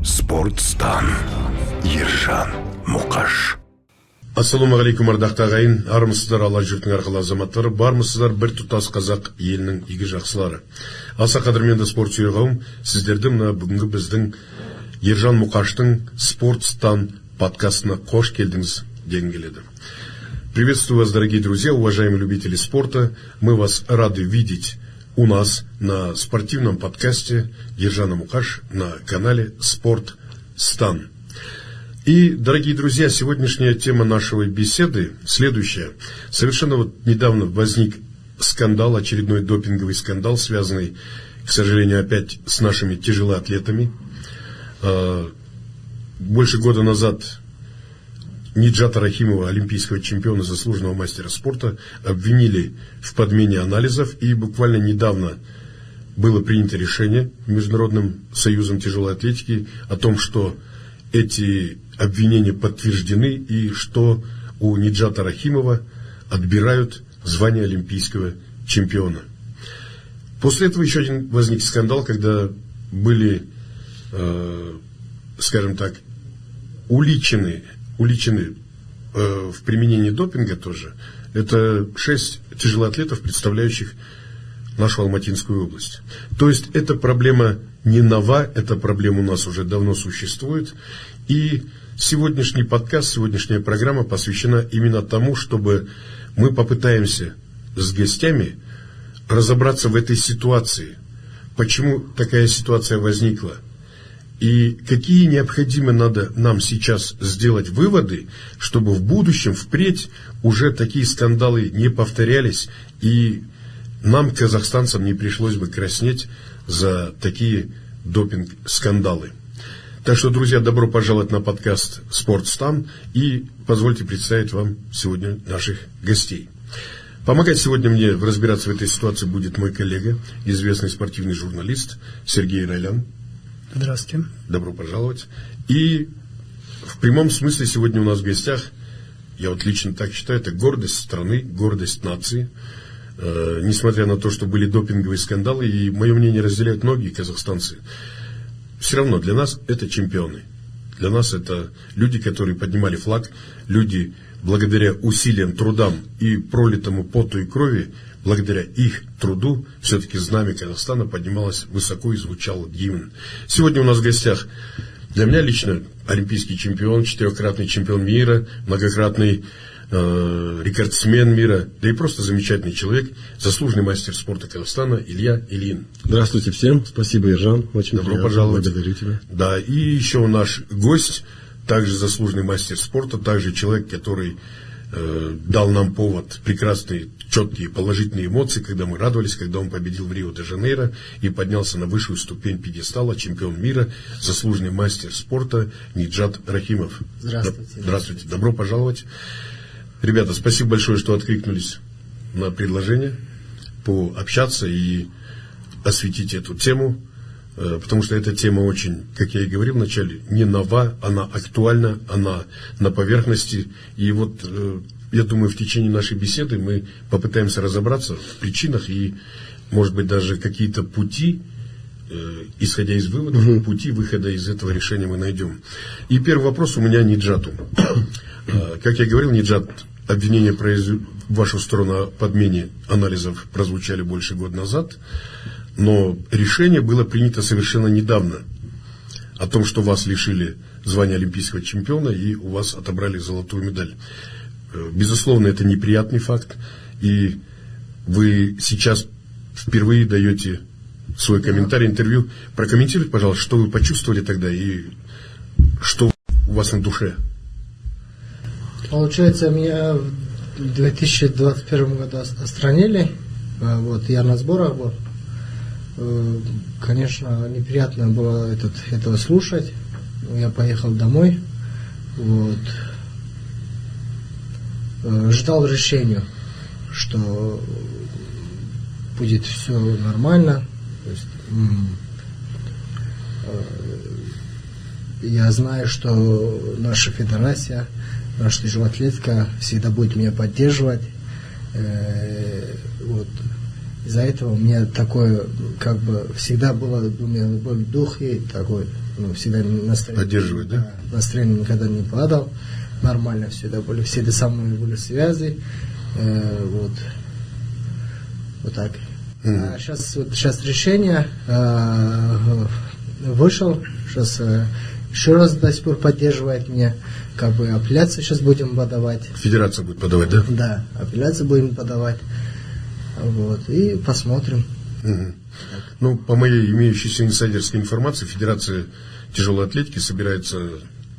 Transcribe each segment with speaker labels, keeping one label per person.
Speaker 1: Спортстан. Ержан Мукаш.
Speaker 2: Ассаламу алейкум, ардақты ағайын, армысыздар Алла жұртың арқылы азаматтары, бармысыздар бір тұтас қазақ елінің игі жақсылары. Аса қадірменді спорт сүйер қауым, сіздерді мына бүгінгі біздің Ержан Мукаштың Спортстан подкастына қош келдіңіз дегім келеді. Приветствую вас, дорогие друзья, уважаемые любители спорта. Мы вас рады видеть у нас на спортивном подкасте Ержана Мукаш на канале Спортстан. И, дорогие друзья, сегодняшняя тема нашей беседы следующая. Совершенно недавно возник скандал, очередной допинговый скандал, связанный, к сожалению, опять с нашими тяжелоатлетами. Больше года назад Ниджата Рахимова, олимпийского чемпиона, заслуженного мастера спорта, обвинили в подмене анализов. И буквально недавно было принято решение Международным союзом тяжелой атлетики о том, что эти обвинения подтверждены и что у Ниджата Рахимова отбирают звание олимпийского чемпиона. После этого еще один возник скандал, когда были, скажем так, уличены в применении допинга тоже. Это 6 тяжелоатлетов, представляющих нашу Алматинскую область. То есть эта проблема не нова, эта проблема у нас уже давно существует. И сегодняшний подкаст, сегодняшняя программа посвящена именно тому, чтобы мы попытаемся с гостями разобраться в этой ситуации. Почему такая ситуация возникла? И какие необходимо надо нам сейчас сделать выводы, чтобы в будущем, впредь, уже такие скандалы не повторялись, и нам, казахстанцам, не пришлось бы краснеть за такие допинг-скандалы. Так что, друзья, добро пожаловать на подкаст «Спортстан», и позвольте представить вам сегодня наших гостей. Помогать сегодня мне разбираться в этой ситуации будет мой коллега, известный спортивный журналист Сергей Райлян.
Speaker 3: Здравствуйте.
Speaker 2: Добро пожаловать. И в прямом смысле сегодня у нас в гостях, я вот лично так считаю, это гордость страны, гордость нации. Несмотря на то, что были допинговые скандалы, и мое мнение разделяют многие казахстанцы, все равно для нас это чемпионы. Для нас это люди, которые поднимали флаг, люди, благодаря усилиям, трудам и пролитому поту и крови, благодаря их труду, все-таки знамя Казахстана поднималось высоко и звучал гимн. Сегодня у нас в гостях, для меня лично, олимпийский чемпион, 4-кратный чемпион мира, многократный рекордсмен мира, да и просто замечательный человек, заслуженный мастер спорта Казахстана Илья Ильин.
Speaker 4: Здравствуйте всем, спасибо, Ержан, очень
Speaker 2: добро пожаловать.
Speaker 4: Благодарю тебя.
Speaker 2: Да, и еще наш гость, также заслуженный мастер спорта, также человек, который дал нам повод, прекрасные, четкие, положительные эмоции, когда мы радовались, когда он победил в Рио-де-Жанейро и поднялся на высшую ступень пьедестала, чемпион мира, заслуженный мастер спорта Ниджат Рахимов.
Speaker 3: Здравствуйте.
Speaker 2: Здравствуйте, добро пожаловать. Ребята, спасибо большое, что откликнулись на предложение пообщаться и осветить эту тему, потому что эта тема очень, как я и говорил вначале, не нова, она актуальна, она на поверхности. И вот, я думаю, в течение нашей беседы мы попытаемся разобраться в причинах и, может быть, даже какие-то пути, исходя из выводов, пути выхода из этого решения мы найдем. И первый вопрос у меня Ниджату. Как я говорил, Ниджат, обвинения в вашу сторону о подмене анализов прозвучали больше года назад, но решение было принято совершенно недавно о том, что вас лишили звания олимпийского чемпиона и у вас отобрали золотую медаль. Безусловно, это неприятный факт, и вы сейчас впервые даете свой комментарий, интервью. Прокомментируйте, пожалуйста, что вы почувствовали тогда и что у вас на душе.
Speaker 3: Получается, меня в 2021 году отстранили. Вот, я на сборах был. Конечно, неприятно было этого слушать. Я поехал домой. Вот. Ждал решения, что будет все нормально. То есть, я знаю, что наша федерация, наша тяжелоатлетка всегда будет меня поддерживать. Вот. Из-за этого у меня такое, как бы, всегда было, у меня был дух и такой всегда настроение.
Speaker 2: Поддерживает, да?
Speaker 3: Настроение никогда не падал. Нормально всегда были. Всегда со мной были связи. Вот так. А сейчас решение вышел. Сейчас еще раз до сих пор поддерживает меня. Как бы апелляцию сейчас будем подавать.
Speaker 2: Федерация будет подавать, да?
Speaker 3: Да, апелляцию будем подавать. Вот. И посмотрим.
Speaker 2: Угу. Ну, по моей имеющейся инсайдерской информации, Федерация тяжелой атлетики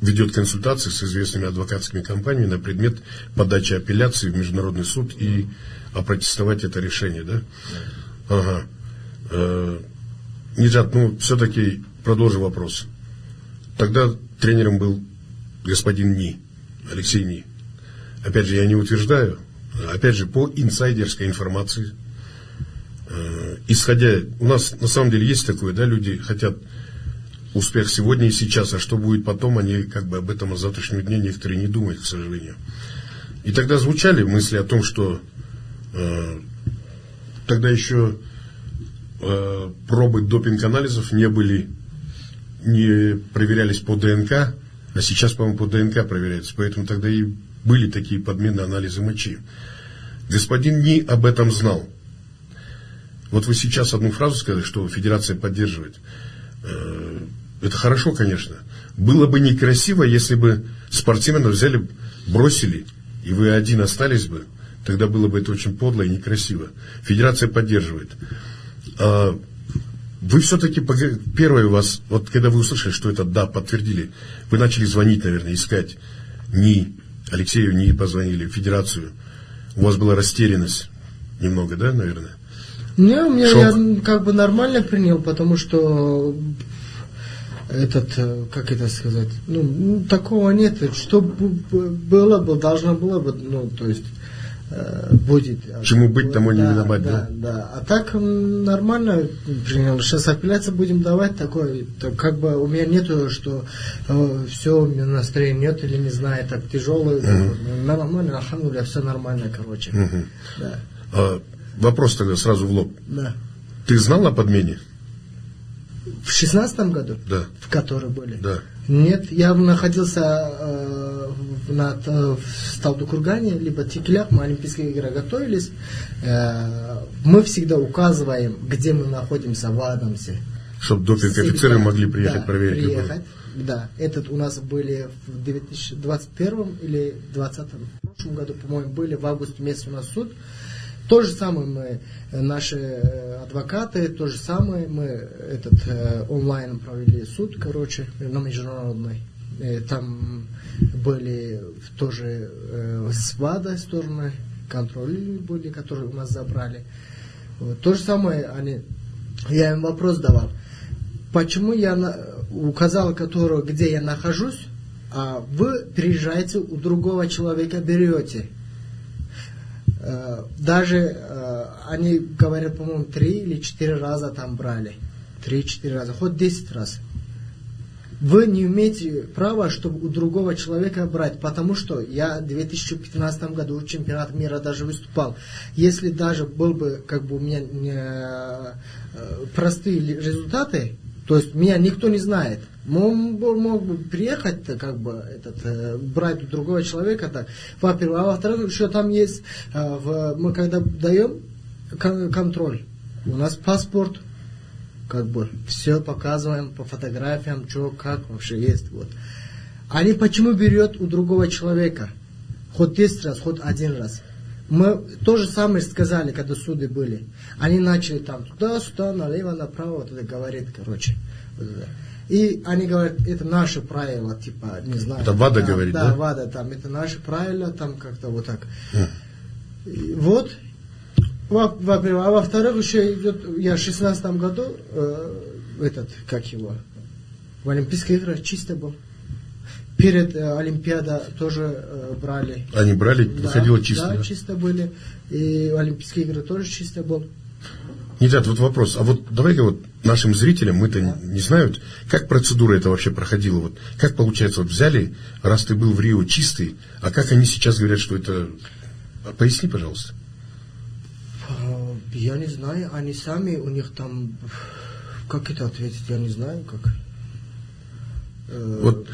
Speaker 2: ведет консультации с известными адвокатскими компаниями на предмет подачи апелляции в Международный суд и опротестовать это решение, да? Ага. Ниджат, все-таки продолжу вопрос. Тогда тренером был господин Ни, Алексей Ни. Опять же, я не утверждаю, опять же, по инсайдерской информации, исходя, у нас на самом деле есть такое, да, люди хотят успех сегодня и сейчас, а что будет потом, они как бы об этом о завтрашнем дне некоторые не думают, к сожалению. И тогда звучали мысли о том, что тогда еще пробы допинг-анализов не проверялись по ДНК, а сейчас, по-моему, по ДНК проверяются, поэтому тогда и были такие подменные анализы мочи. Господин Ни об этом знал. Вот вы сейчас одну фразу сказали, что Федерация поддерживает. Это хорошо, конечно. Было бы некрасиво, если бы спортсмена взяли, бросили, и вы один остались бы. Тогда было бы это очень подло и некрасиво. Федерация поддерживает. Вы все-таки, первое у вас, вот когда вы услышали, что это да, подтвердили, вы начали звонить, наверное, искать Ни, Алексею Ни позвонили, Федерацию. У вас была растерянность немного, да, наверное?
Speaker 3: Я как бы нормально принял, потому что как это сказать, такого нет. Что было бы, должно было бы, то есть будет.
Speaker 2: Чему быть, тому не виноват, да?
Speaker 3: Да. А так нормально принял. Сейчас апелляцию будем давать такой, как бы у меня нету, что все, у меня настроения нет или не знаю, так тяжелый. Нормально, алхамдулилля, все нормально, короче.
Speaker 2: Да. Вопрос тогда сразу в лоб.
Speaker 3: Да.
Speaker 2: Ты знал о подмене?
Speaker 3: В 16-м году?
Speaker 2: Да.
Speaker 3: В которой были?
Speaker 2: Да.
Speaker 3: Нет, я находился в Талдыкургане, либо Текелях, мы Олимпийские игры готовились. Мы всегда указываем, где мы находимся в Адамсе.
Speaker 2: Чтобы допинг-офицеры могли приехать проверить.
Speaker 3: Приехать. Да, этот у нас были в 2021 или 2020 в прошлом году, по-моему, были в августе месяце у нас суд. То же самое мы, наши адвокаты, то же самое мы онлайн провели суд, короче, на международной. Там были тоже с ВАДА стороны, контроли были, которые у нас забрали. Вот. То же самое я им вопрос давал. Почему я указал, где я нахожусь, а вы приезжаете у другого человека берете? Даже они говорят, по-моему, 3 или 4 раза там брали. 3-4 раза, хоть 10 раз. Вы не имеете права, чтобы у другого человека брать, потому что я в 2015 году в чемпионат мира даже выступал. Если даже был бы, у меня простые результаты, то есть меня никто не знает. Мог бы приехать, брать у другого человека, так, во-первых, а во-вторых, еще там есть, мы когда даем контроль, у нас паспорт, все показываем по фотографиям, что, как вообще есть. Вот. Они почему берет у другого человека? Хоть 10 раз, хоть 1 раз. Мы то же самое сказали, когда суды были. Они начали там туда-сюда, налево, направо, вот это говорит, короче. И они говорят, это наши правила, не знаю.
Speaker 2: Это ВАДА говорит, да?
Speaker 3: Да, ВАДА, там, это наши правила, там как-то вот так. Вот. Во-первых, а во-вторых, еще идет, я в 16 году, в Олимпийских играх чисто был. Перед Олимпиадой тоже брали.
Speaker 2: Они брали?
Speaker 3: Да,
Speaker 2: выходило чисто?
Speaker 3: Да, чисто были. И Олимпийские игры тоже чисто был.
Speaker 2: Ниджат, вот вопрос. А вот давай-ка нашим зрителям, мы-то не знают, как процедура это вообще проходила. Как получается, взяли, раз ты был в Рио чистый, а как они сейчас говорят, что это... Поясни, пожалуйста.
Speaker 3: Я не знаю, они сами, у них там... Как это ответить, я не знаю, как...
Speaker 2: Вот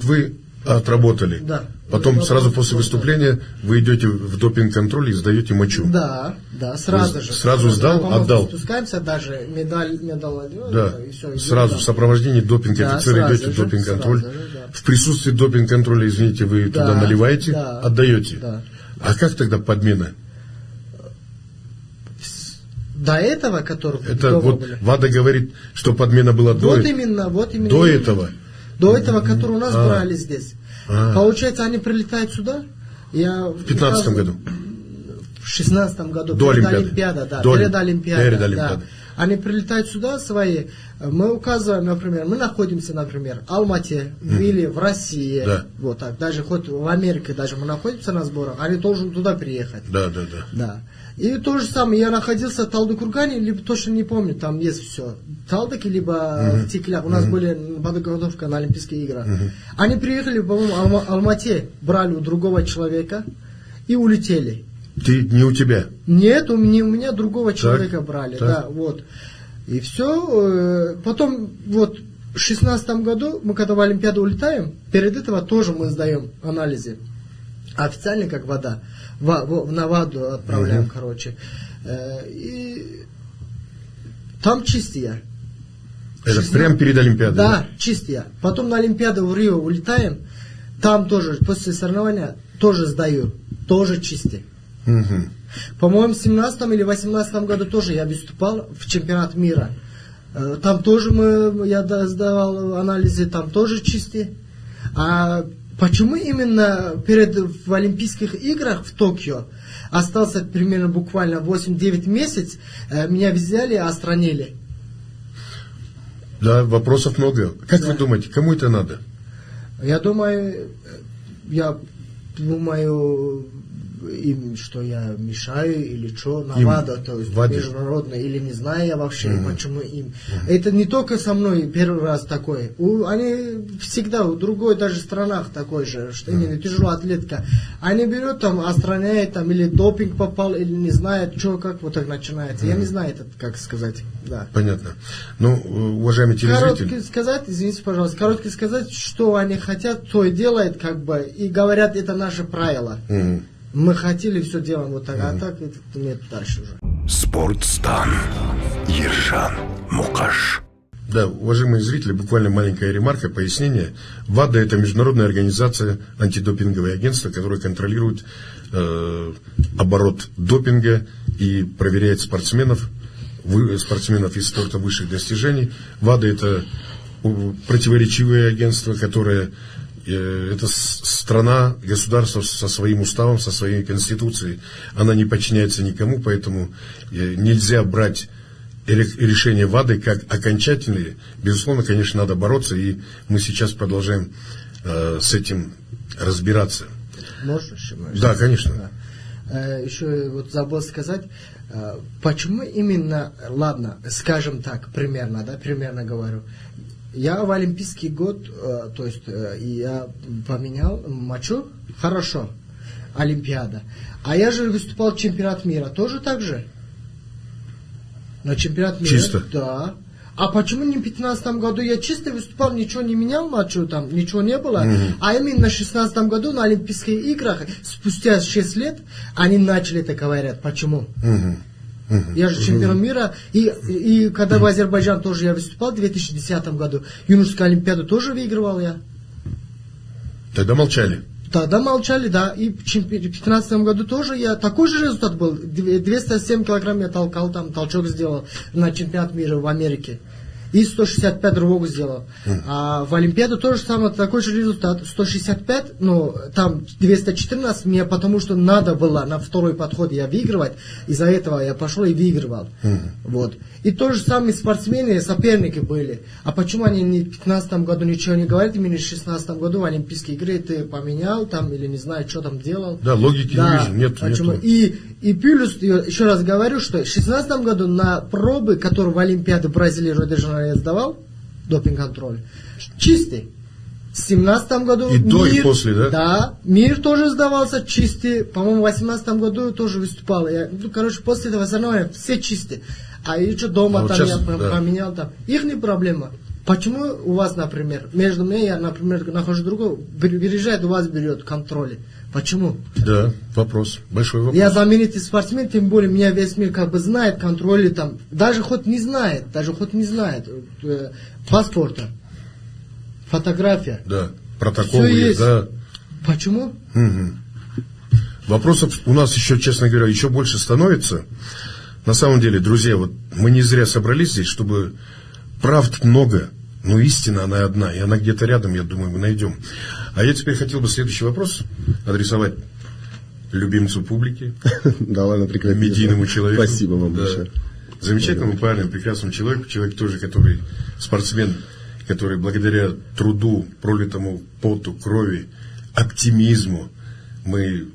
Speaker 2: вы отработали.
Speaker 3: Да.
Speaker 2: Потом сразу после выступления вы идете в допинг-контроль и сдаете мочу.
Speaker 3: Да, сразу же.
Speaker 2: Сразу сдал, отдал.
Speaker 3: Спускаемся, даже медаль одел,
Speaker 2: Да,
Speaker 3: и все.
Speaker 2: сразу в сопровождении допинг-офицера
Speaker 3: Да,
Speaker 2: идете в допинг-контроль.
Speaker 3: сразу же, да.
Speaker 2: В присутствии допинг-контроля, извините, вы туда наливаете,
Speaker 3: да,
Speaker 2: отдаете.
Speaker 3: Да.
Speaker 2: А как тогда подмена?
Speaker 3: До этого, который
Speaker 2: Это вот
Speaker 3: были.
Speaker 2: ВАДА говорит, что подмена была
Speaker 3: Вот именно.
Speaker 2: до этого.
Speaker 3: До этого, который у нас брали здесь.
Speaker 2: А.
Speaker 3: Получается, они прилетают сюда.
Speaker 2: В 15 году.
Speaker 3: В 16 году.
Speaker 2: До
Speaker 3: перед
Speaker 2: Олимпиады.
Speaker 3: Олимпиадой, да.
Speaker 2: До
Speaker 3: Перед Олимпиадой.
Speaker 2: перед
Speaker 3: да.
Speaker 2: Олимпиадой.
Speaker 3: Они прилетают сюда свои. Мы указываем, например, мы находимся, например, в Алмате или в России.
Speaker 2: Да.
Speaker 3: Вот так. Даже хоть в Америке даже мы находимся на сборах, они должны туда приехать.
Speaker 2: Да.
Speaker 3: И то же самое, я находился в Талдыкургане, либо точно не помню, там есть все. Талдыки, либо в Тиклях. У нас были подготовка на Олимпийские игры. Они приехали, по-моему, в Алмате, брали у другого человека и улетели.
Speaker 2: Не у тебя?
Speaker 3: Нет, не у меня другого человека брали.
Speaker 2: Так.
Speaker 3: Да, вот. И все. Потом, вот, в 16 году, мы когда в Олимпиаду улетаем, перед этого тоже мы сдаем анализы. Официально, как вода. На ВАДу отправляем, короче. И там чистые.
Speaker 2: Это прямо перед Олимпиадой?
Speaker 3: Да, чистые. Потом на Олимпиаду в Рио улетаем, там тоже, после соревнования, тоже сдаю. Тоже чистые. По-моему, в 17 или 18 году тоже я выступал в чемпионат мира. Там тоже я сдавал анализы, там тоже чистые. А почему именно в Олимпийских играх в Токио остался примерно буквально 8-9 месяцев, меня взяли и отстранили?
Speaker 2: Да, вопросов много. Как вы думаете, кому это надо?
Speaker 3: Я думаю, им, что я мешаю или что, на ВАДА, то есть международное, или не знаю я вообще, почему им. Это не только со мной первый раз такое. Они всегда, в другой даже странах такой же, что именно тяжелая атлетика. Они берут там, отстраняют там, или допинг попал, или не знают, что, как вот так начинается. Я не знаю это, как сказать. Да.
Speaker 2: Понятно. Ну, уважаемый телезритель.
Speaker 3: Коротко сказать, извините, пожалуйста, коротко сказать, что они хотят, то и делают, как бы, и говорят, это наше правило. Мы хотели, все делаем вот так, а так это нет дальше уже.
Speaker 1: Спортстан. Ержан Мукаш.
Speaker 2: Да, уважаемые зрители, буквально маленькая ремарка, пояснение. ВАДА – это международная организация, антидопинговое агентство, которое контролирует оборот допинга и проверяет спортсменов из спорта высших достижений. ВАДА – это противоречивое агентство, которое... Это страна, государство со своим уставом, со своей конституцией. Она не подчиняется никому, поэтому нельзя брать решения ВАДА как окончательные. Безусловно, конечно, надо бороться, и мы сейчас продолжаем с этим разбираться.
Speaker 3: Можно еще?
Speaker 2: Да, конечно.
Speaker 3: Да. Еще вот забыл сказать, почему именно, ладно, скажем так, примерно говорю, я в Олимпийский год, то есть я поменял мочу, хорошо, Олимпиада. А я же выступал в чемпионат мира, тоже так же? На чемпионат мира?
Speaker 2: Чисто?
Speaker 3: Да. А почему не в 2015 году я чисто выступал, ничего не менял мочу, там ничего не было, а именно в 2016 году на Олимпийских играх, спустя 6 лет, они начали это говорить. Почему? Я же чемпион мира, и когда в Азербайджан тоже я выступал в 2010 году, юношескую олимпиаду тоже выигрывал я.
Speaker 2: Тогда молчали?
Speaker 3: Тогда молчали, да, и в 2015 году тоже я, такой же результат был, 207 килограмм я толкал, там толчок сделал на чемпионат мира в Америке. И 165 другого сделал. А в Олимпиаду тоже самое, такой же результат. 165, ну, там 214 мне, потому что надо было на второй подход я выигрывать. Из-за этого я пошел и выигрывал. Вот. И то же самое спортсмены, соперники были. А почему они в 2015 году ничего не говорят, именно в 2016 году в Олимпийские игры ты поменял там, или не знаю, что там делал.
Speaker 2: Да, логики не вижу, нету.
Speaker 3: И плюс, еще раз говорю, что в 2016 году на пробы, которые в Олимпиаде в Бразилии я сдавал, допинг-контроль, чистый. В 2017 году
Speaker 2: и до, и после, да?
Speaker 3: Да, мир тоже сдавался чистый. По-моему, в 2018 году тоже выступал. После этого соревнования все чистые. А еще дома там сейчас, я поменял там. Их не проблема. Почему у вас, например, между мной, я, например, нахожу другого, приезжает, у вас берет контроль? Почему?
Speaker 2: Да, вопрос, большой вопрос.
Speaker 3: Я знаменитый спортсмен, тем более меня весь мир как бы знает, контроль там, даже хоть не знает паспорта, фотография.
Speaker 2: Да, протоколы,
Speaker 3: есть.
Speaker 2: да.
Speaker 3: Почему?
Speaker 2: Угу. Вопросов у нас еще, честно говоря, еще больше становится. На самом деле, друзья, вот мы не зря собрались здесь, чтобы правд много, но истина она одна, и она где-то рядом, я думаю, мы найдем. А я теперь хотел бы следующий вопрос адресовать любимцу публики,
Speaker 4: Да ладно, прекрати.
Speaker 2: медийному человеку.
Speaker 4: Спасибо вам большое.
Speaker 2: Замечательному парню, прекрасному человеку, человек тоже, который спортсмен, который благодаря труду, пролитому поту, крови, оптимизму, мы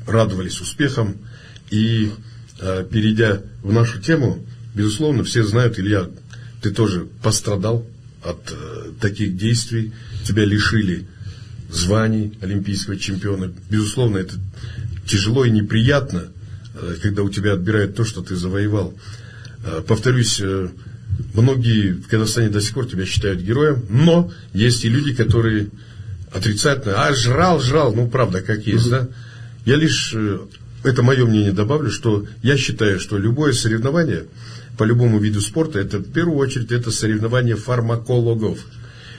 Speaker 2: радовались успехам. И перейдя в нашу тему, безусловно, все знают, Илья, ты тоже пострадал от таких действий, тебя лишили званий олимпийского чемпиона. Безусловно, это тяжело и неприятно, когда у тебя отбирают то, что ты завоевал. Повторюсь, многие в Казахстане до сих пор тебя считают героем, но есть и люди, которые отрицательно, жрал, ну правда, как есть, да. Я лишь, это мое мнение добавлю, что я считаю, что любое соревнование по любому виду спорта, это в первую очередь это соревнование фармакологов.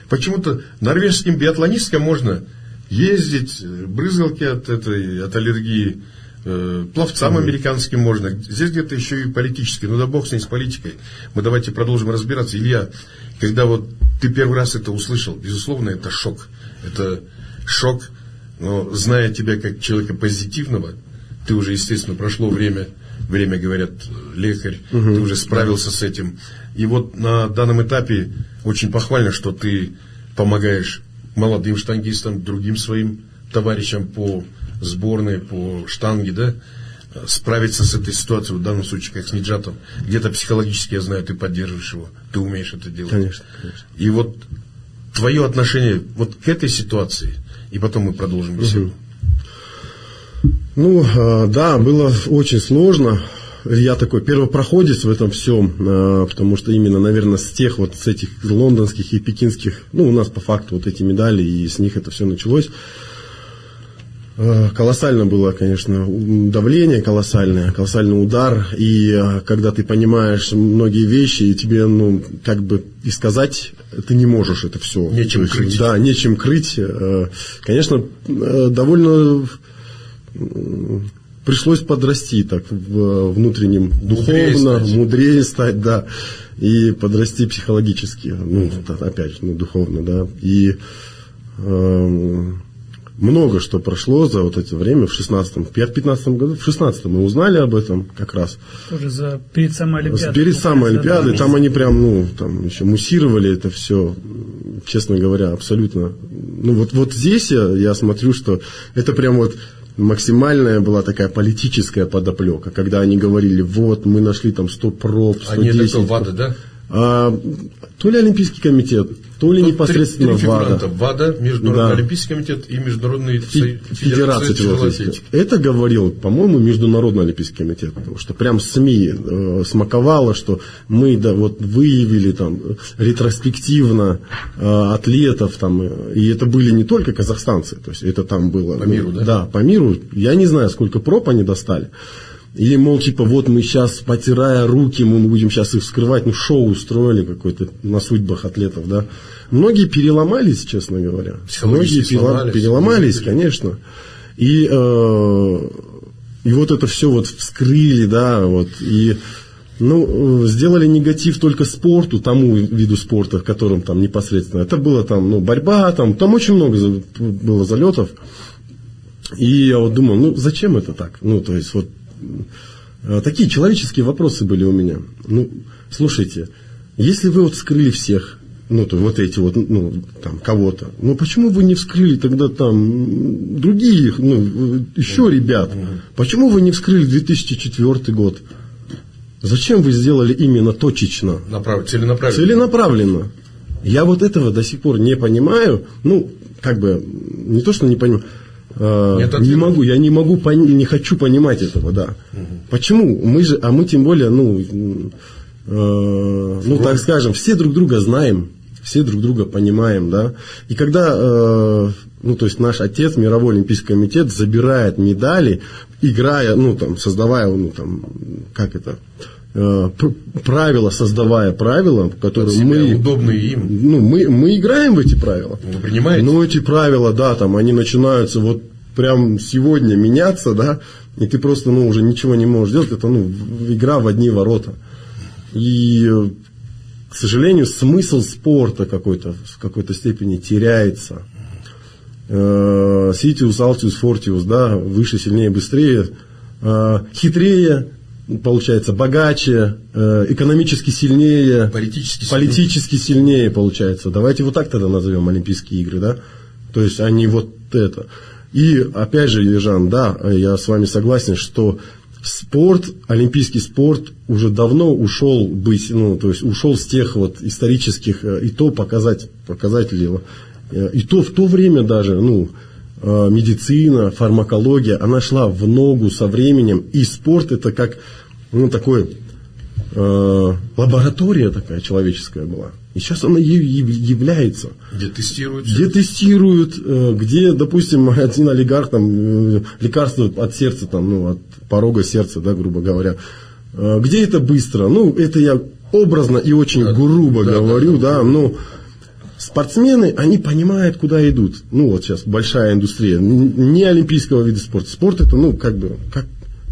Speaker 2: Почему-то норвежским биатлонисткам можно ездить, брызгалки от аллергии, пловцам американским можно. Здесь где-то еще и политически. Ну да бог с ней, с политикой. Мы давайте продолжим разбираться. Илья, когда вот ты первый раз это услышал, безусловно, это шок. Это шок, но зная тебя как человека позитивного, ты уже, естественно, прошло время, говорят, лекарь, ты уже справился с этим. И вот на данном этапе очень похвально, что ты помогаешь молодым штангистам, другим своим товарищам по сборной, по штанге, да, справиться с этой ситуацией, в данном случае, как с Ниджатом. Где-то психологически, я знаю, ты поддерживаешь его, ты умеешь это делать.
Speaker 4: Конечно, конечно.
Speaker 2: И вот твое отношение вот к этой ситуации, и потом мы продолжим беседу.
Speaker 4: Ну, да, было очень сложно. Я такой первопроходец в этом всем, потому что именно, наверное, с этих лондонских и пекинских, ну, у нас по факту вот эти медали, и с них это все началось. Колоссально было, конечно, давление, колоссальный удар, и когда ты понимаешь многие вещи, и тебе, ну, как бы и сказать, ты не можешь это все.
Speaker 2: Нечем крыть.
Speaker 4: Да, нечем крыть. Конечно, довольно пришлось подрасти так внутренним духовно, мудрее стать, да, и подрасти психологически, ну, опять же, ну, духовно, да, и много что прошло за вот это время, в 15 году, в 16 мы узнали об этом как раз.
Speaker 5: Уже перед самой Олимпиадой.
Speaker 4: Перед самой Олимпиадой, там они прям, ну, там еще муссировали это все, честно говоря, абсолютно. Ну, вот здесь я смотрю, что это прям вот максимальная была такая политическая подоплека, когда они говорили, вот, мы нашли там 100 проб, 110.
Speaker 2: Они это кто, ВАДА, да?
Speaker 4: То ли Олимпийский комитет, то ли непосредственно ВАДА.
Speaker 2: ВАДА, Международный Олимпийский комитет и Международный
Speaker 4: Федерация тяжелой атлетики. Это говорил, по-моему, Международный Олимпийский комитет, потому что прям СМИ смаковало, что мы, да, вот выявили там ретроспективно атлетов там, и это были не только казахстанцы, то есть это там было
Speaker 2: по миру, да?
Speaker 4: Да, по миру. Я не знаю, сколько проб они достали. И, мол, типа, вот мы сейчас, потирая руки, мы будем сейчас их вскрывать, ну, шоу устроили какое-то на судьбах атлетов, да. Многие переломались, честно говоря. Многие переломались, конечно. И вот это все вот вскрыли, да, вот, и, ну, сделали негатив только спорту, тому виду спорта, в котором там непосредственно. Это было там, ну, борьба, там очень много было залетов. И я вот думал, ну, зачем это так? Ну, то есть, вот, такие человеческие вопросы были у меня. Ну, слушайте, если вы вот вскрыли всех, ну, то вот эти вот, ну, там, кого-то, ну, почему вы не вскрыли тогда там других, ну, еще ребят? Почему вы не вскрыли 2004 год? Зачем вы сделали именно точечно?
Speaker 2: Целенаправленно.
Speaker 4: Целенаправленно. Я вот этого до сих пор не понимаю. Ну, как бы, не то, что не понимаю. Не хочу понимать этого, да. Почему? Мы тем более, так скажем, все друг друга знаем. все друг друга понимаем, да. И когда, ну, то есть наш отец, Мировой Олимпийский комитет, забирает медали, играя, ну, там, создавая, ну, там, как это, правила, создавая правила, которые мы...
Speaker 2: удобные им.
Speaker 4: Ну, мы играем в эти правила.
Speaker 2: Вы принимаете?
Speaker 4: Но эти правила, да, там, они начинаются вот прям сегодня меняться, да, и ты просто, ну, уже ничего не можешь делать, это, ну, игра в одни ворота. И, к сожалению, смысл спорта в какой-то степени теряется. Ситиус, Алтиус, Фортиус, да, выше, сильнее, быстрее, хитрее, получается, богаче, экономически сильнее, политически сильнее, получается. Давайте вот так тогда назовем Олимпийские игры, да, то есть они вот это. И, опять же, Ержан, да, я с вами согласен, что спорт, олимпийский спорт уже давно ушел быть, ну, то есть ушел с тех вот исторических и то показателей. И то в то время даже, ну, медицина, фармакология, она шла в ногу со временем, и спорт это как, ну, такой лаборатория такая человеческая была. И сейчас она является.
Speaker 2: Где тестируют.
Speaker 4: Где, допустим, один олигарх, там, лекарство от сердца, там, ну, от порога сердца, да, грубо говоря. Где это быстро? Ну, это я образно и очень грубо говорю, да, но спортсмены, они понимают, куда идут. Ну, вот сейчас большая индустрия, не олимпийского вида спорта. Спорт это, ну, как бы,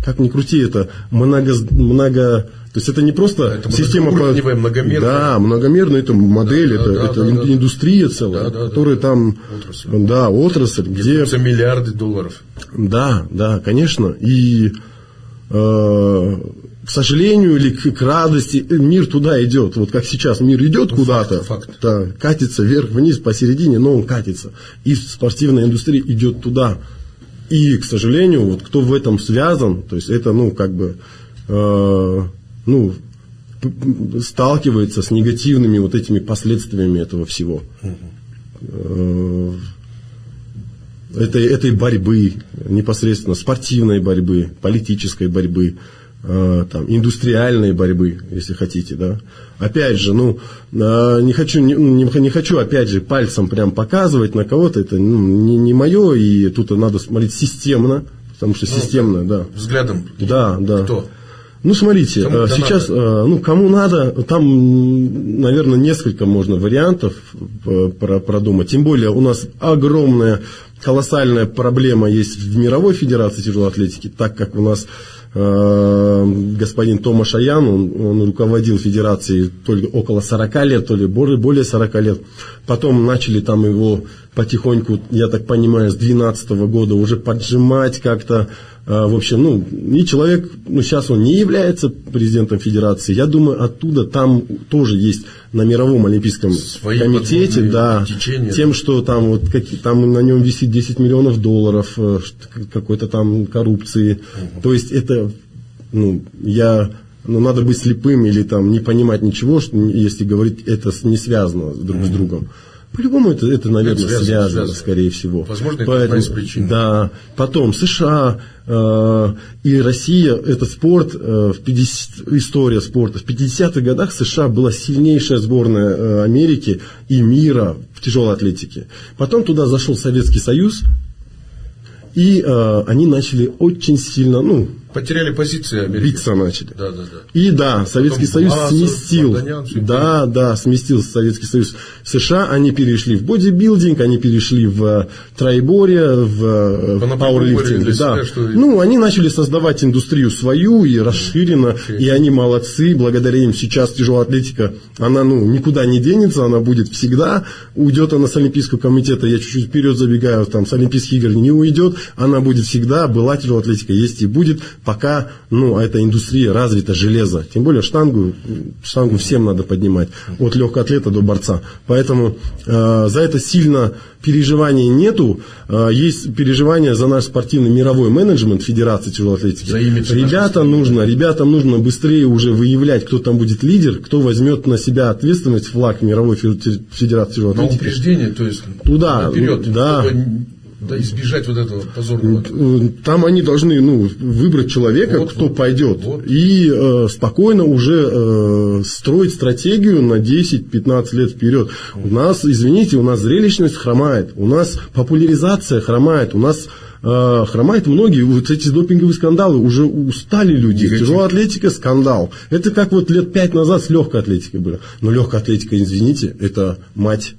Speaker 4: как ни крути, это много... То есть это не просто
Speaker 2: это
Speaker 4: система...
Speaker 2: многомерная.
Speaker 4: Да, многомерная, это модель, это индустрия целая, которая там... Отрасль.
Speaker 2: Где миллиарды долларов.
Speaker 4: Да, конечно. И, к сожалению, или к радости, мир туда идет. Вот как сейчас мир идет куда-то, да, катится вверх-вниз, посередине, но он катится. И спортивная индустрия идет туда. И, к сожалению, вот кто в этом связан, то есть это, ну, как бы... сталкивается с негативными вот этими последствиями этого всего. Этой борьбы, непосредственно спортивной борьбы, политической борьбы, там, индустриальной борьбы, если хотите, да. Опять же, не хочу опять же пальцем прям показывать на кого-то, это не мое, и тут надо смотреть системно, потому что системно, да.
Speaker 2: Взглядом.
Speaker 4: Да.
Speaker 2: Кто?
Speaker 4: Ну, смотрите, сейчас, кому надо, там, наверное, несколько можно вариантов продумать. Тем более, у нас огромная, колоссальная проблема есть в мировой федерации тяжелой атлетики, так как у нас господин Тома Шаян, он руководил федерацией то ли около 40 лет, то ли более 40 лет. Потом начали там его потихоньку, я так понимаю, с 2012 года уже поджимать как-то. В общем, и человек, сейчас он не является президентом федерации. Я думаю, оттуда там тоже есть на Мировом Олимпийском комитете, да,
Speaker 2: течения,
Speaker 4: тем, что там вот там на нем висит 10 миллионов долларов какой-то там коррупции. То есть это, надо быть слепым или там не понимать ничего, если говорить, это не связано друг с другом. По-любому это наверное, связано, скорее всего.
Speaker 2: Возможно, это одна из причин.
Speaker 4: Да. Потом США и Россия, это спорт, история спорта. В 50-х годах США была сильнейшая сборная Америки и мира в тяжелой атлетике. Потом туда зашел Советский Союз, и они начали очень сильно,
Speaker 2: потеряли позиции Америки.
Speaker 4: Биться начали.
Speaker 2: Да.
Speaker 4: И Советский Союз сместил. Сместил Советский Союз. США, они перешли в бодибилдинг, они перешли в тройборе, в пауэрлифтинг. Да. Они начали создавать индустрию свою и расширенно, и они молодцы. Благодаря им сейчас тяжелая атлетика, она никуда не денется, она будет всегда. Уйдет она с Олимпийского комитета, я чуть-чуть вперед забегаю, там с Олимпийских игр не уйдет, она будет всегда, была тяжелая атлетика, есть и будет. Пока, эта индустрия развита, железо. Тем более штангу всем надо поднимать. От легкоатлета до борца. Поэтому за это сильно переживаний нету. Есть переживания за наш спортивный мировой менеджмент Федерации тяжелой атлетики. Ребятам нужно быстрее уже выявлять, кто там будет лидер, кто возьмет на себя ответственность, флаг мировой Федерации тяжелой атлетики.
Speaker 2: На упреждение, то есть
Speaker 4: туда,
Speaker 2: наперед,
Speaker 4: да.
Speaker 2: Да, избежать вот этого позорного.
Speaker 4: Там они должны выбрать человека, кто пойдет, и спокойно уже строить стратегию на 10-15 лет вперед. У нас, извините, у нас зрелищность хромает, у нас популяризация хромает, у нас хромает многие, вот эти допинговые скандалы, уже устали люди. Тяжелая атлетика — скандал. Это как вот лет 5 назад с легкой атлетикой было. Но легкая атлетика, извините, это мать.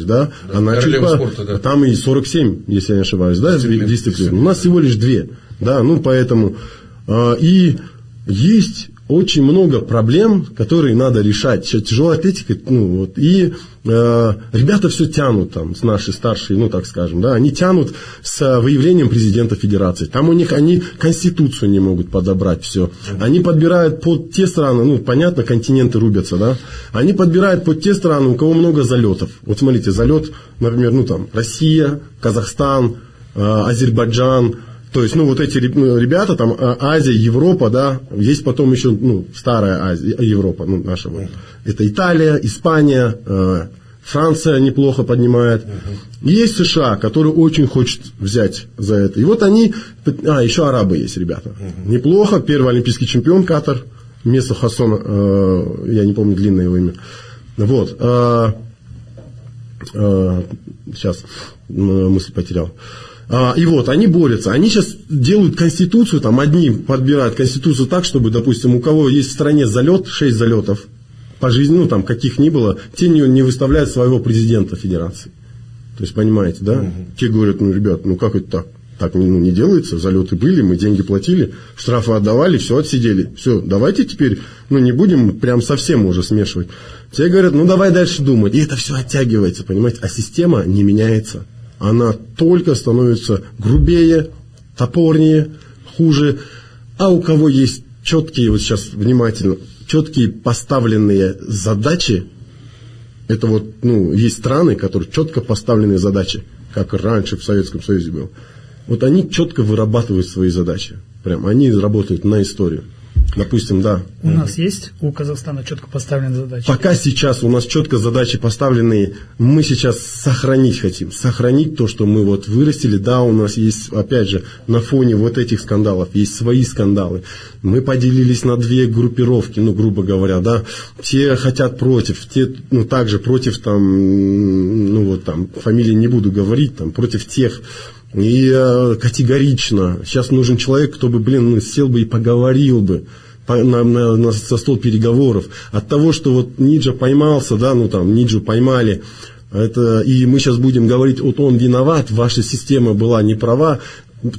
Speaker 4: Да, она спорта, да. Там и 47, если я не ошибаюсь, да, дисциплин. У нас всего лишь 2, да, поэтому и есть очень много проблем, которые надо решать. Сейчас тяжелая атлетика, и ребята все тянут там, с нашей старшей, так скажем, да, они тянут с выявлением президента федерации. Там у них они конституцию не могут подобрать, все. Они подбирают под те страны, понятно, континенты рубятся, да. Они подбирают под те страны, у кого много залетов. Вот смотрите, залет, например, Россия, Казахстан, Азербайджан. То есть, вот эти ребята, там, Азия, Европа, да, есть потом еще, старая Азия, Европа, наша. Это Италия, Испания, Франция неплохо поднимает. Есть США, который очень хочет взять за это. И вот они, еще арабы есть, ребята. Неплохо, первый олимпийский чемпион Катар, Меса Хассон, я не помню длинное его имя. Вот. Сейчас мысль потерял. И вот, они борются. Они сейчас делают конституцию, там одни подбирают конституцию так, чтобы, допустим, у кого есть в стране залет, 6 залетов по жизни, каких ни было, те не выставляют своего президента федерации. То есть, понимаете, да? Те говорят, ребят, как это так? Так не делается, залеты были, мы деньги платили, штрафы отдавали, все отсидели. Все, давайте теперь, не будем прям совсем уже смешивать. Те говорят, давай дальше думать. И это все оттягивается, понимаете? А система не меняется. Она только становится грубее, топорнее, хуже. А у кого есть четкие, вот сейчас внимательно, четкие поставленные задачи, это есть страны, которые четко поставленные задачи, как раньше в Советском Союзе было. Вот они четко вырабатывают свои задачи. Прям они работают на историю. Допустим, да.
Speaker 5: У нас есть, у Казахстана четко поставленные задачи?
Speaker 4: Пока сейчас у нас четко задачи поставленные, мы сейчас сохранить хотим. Сохранить то, что мы вырастили. Да, у нас есть, опять же, на фоне вот этих скандалов, есть свои скандалы. Мы поделились на 2 группировки, грубо говоря, да. Те хотят против, те, также против, фамилии не буду говорить, против тех. И категорично. Сейчас нужен человек, кто бы, сел бы и поговорил бы со стол переговоров. От того, что Ниджа поймался, да, Ниджу поймали, и мы сейчас будем говорить, он виноват, ваша система была не права,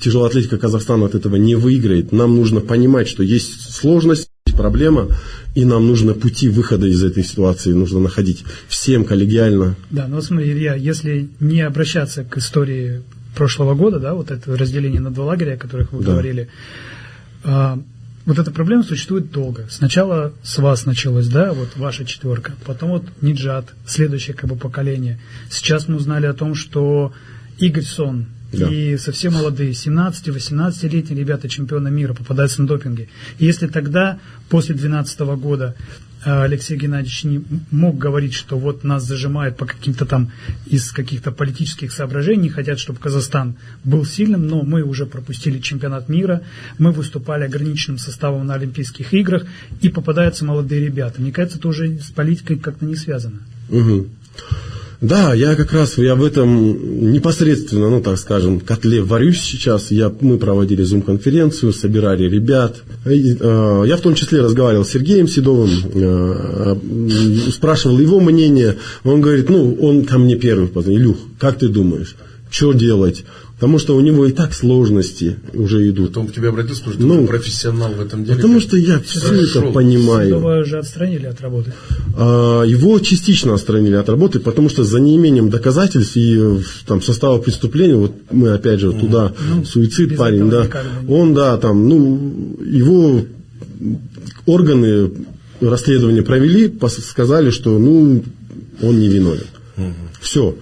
Speaker 4: тяжелая атлетика Казахстана от этого не выиграет. Нам нужно понимать, что есть сложность, есть проблема, и нам нужно пути выхода из этой ситуации, нужно находить всем коллегиально.
Speaker 5: Да, смотри, Илья, если не обращаться к истории прошлого года, да, это разделение на 2 лагеря, о которых вы говорили, эта проблема существует долго. Сначала с вас началось, да, ваша 4, потом Ниджат, следующее поколение. Сейчас мы узнали о том, что Игорь Сон и совсем молодые, 17-18-летние ребята, чемпионы мира, попадаются на допинге. И если тогда, после 2012 года, Алексей Геннадьевич не мог говорить, что нас зажимают по каким-то из каких-то политических соображений, хотят, чтобы Казахстан был сильным, но мы уже пропустили чемпионат мира, мы выступали ограниченным составом на Олимпийских играх, и попадаются молодые ребята. Мне кажется, это уже с политикой как-то не связано.
Speaker 4: Да, я в этом непосредственно, так скажем, котле варюсь сейчас. Мы проводили зум-конференцию, собирали ребят. Я в том числе разговаривал с Сергеем Седовым, спрашивал его мнение. Он говорит, он ко мне первый позвонил. Илюх, как ты думаешь, что делать? Потому что у него и так сложности уже идут.
Speaker 2: Потом к тебе обратился, потому что ты профессионал в этом деле.
Speaker 4: Потому что я все это понимаю.
Speaker 5: Седова же отстранили от работы.
Speaker 4: Его частично отстранили от работы, потому что за неимением доказательств и состава преступления, мы опять же туда, суицид парень, да, он, его органы расследования провели, сказали, что, он не виновен. Все.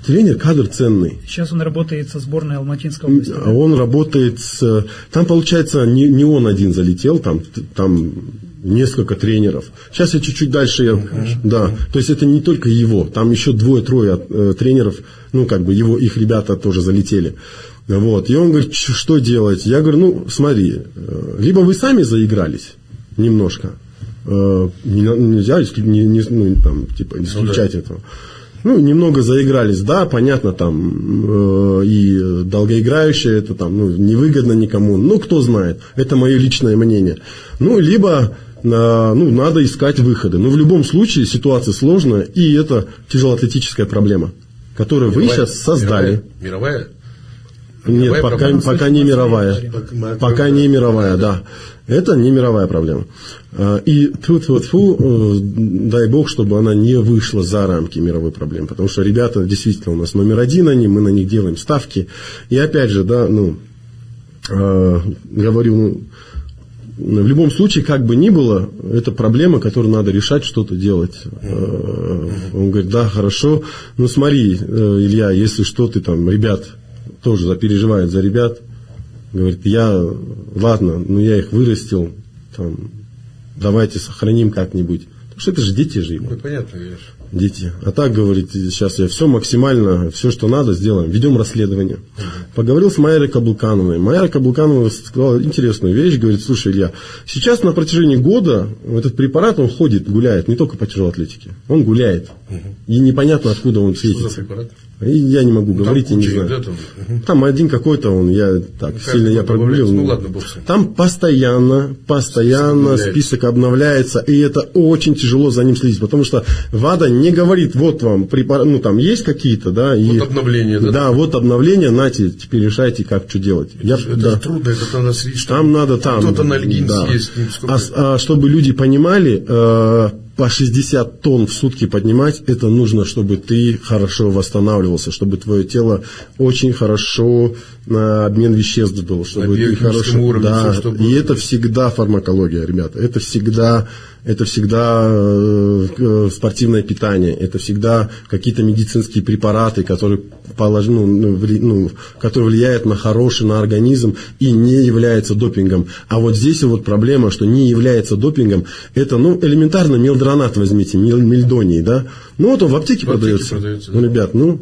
Speaker 4: Тренер кадр ценный.
Speaker 5: Сейчас он работает со сборной Алматинской области.
Speaker 4: Он работает там, получается, не он один залетел, там несколько тренеров. Сейчас я чуть-чуть дальше, да, то есть это не только его, там еще 2-3 тренеров, ну, как бы их ребята тоже залетели. Вот, и он говорит, что делать? Я говорю, ну, смотри, либо вы сами заигрались немножко, нельзя исключать этого. Ну, немного заигрались, да, понятно, там, и долгоиграющее, это там, ну, невыгодно никому, ну, кто знает, это мое личное мнение. Ну, либо, ну, надо искать выходы. Но в любом случае ситуация сложная, и это тяжелоатлетическая проблема, которую вы сейчас создали.
Speaker 2: Мировая?
Speaker 4: Нет, пока не мировая. Пока не мировая, да. Это не мировая проблема. И дай бог, чтобы она не вышла за рамки мировой проблемы. Потому что ребята действительно у нас номер 1, мы на них делаем ставки. И опять же, да, ну, говорю, ну, в любом случае, как бы ни было, это проблема, которую надо решать, что-то делать. Он говорит, да, хорошо. Ну, смотри, Илья, если что, ты там, ребят, тоже запереживает за ребят. Говорит, ладно, ну я их вырастил, там, давайте сохраним как-нибудь. Потому что это же дети же его.
Speaker 2: Ну, понятно, конечно.
Speaker 4: Дети. А так, говорит, сейчас я все максимально, все, что надо, сделаем. Ведем расследование. Поговорил с Майрой Каблукановой. Майра Каблуканова сказала интересную вещь. Говорит, слушай, Илья, сейчас на протяжении года этот препарат, он ходит, гуляет, не только по тяжелой атлетике. Он гуляет. И непонятно, откуда он светится.
Speaker 2: Что за препарат?
Speaker 4: И я не могу говорить, я не знаю.
Speaker 2: Да,
Speaker 4: там один какой-то, я так сильно я прогуглил.
Speaker 2: Ну ладно, бог с ним.
Speaker 4: Там постоянно список обновляется, и это очень тяжело за ним следить, потому что ВАДА не говорит, вот вам препарат, ну там есть какие-то, да,
Speaker 2: вот и обновление, да.
Speaker 4: Да, вот обновление, нате, теперь решайте, как что делать.
Speaker 2: Это трудно, это надо следить, что
Speaker 4: там надо там.
Speaker 2: Кто-то анальгин съесть.
Speaker 4: Чтобы люди понимали, по 60 тонн в сутки поднимать, это нужно, чтобы ты хорошо восстанавливался, чтобы твое тело очень хорошо обмен веществ был, чтобы ты хорошо...
Speaker 2: уровне,
Speaker 4: да,
Speaker 2: все, чтобы...
Speaker 4: И это всегда фармакология, ребята, это всегда спортивное питание, это всегда какие-то медицинские препараты, которые которые влияют на организм и не являются допингом. А вот здесь вот проблема, что не является допингом, это, элементарно мелдронат возьмите, мельдоний, да. Ну, вот он в аптеке продается. Ну, ребят, ты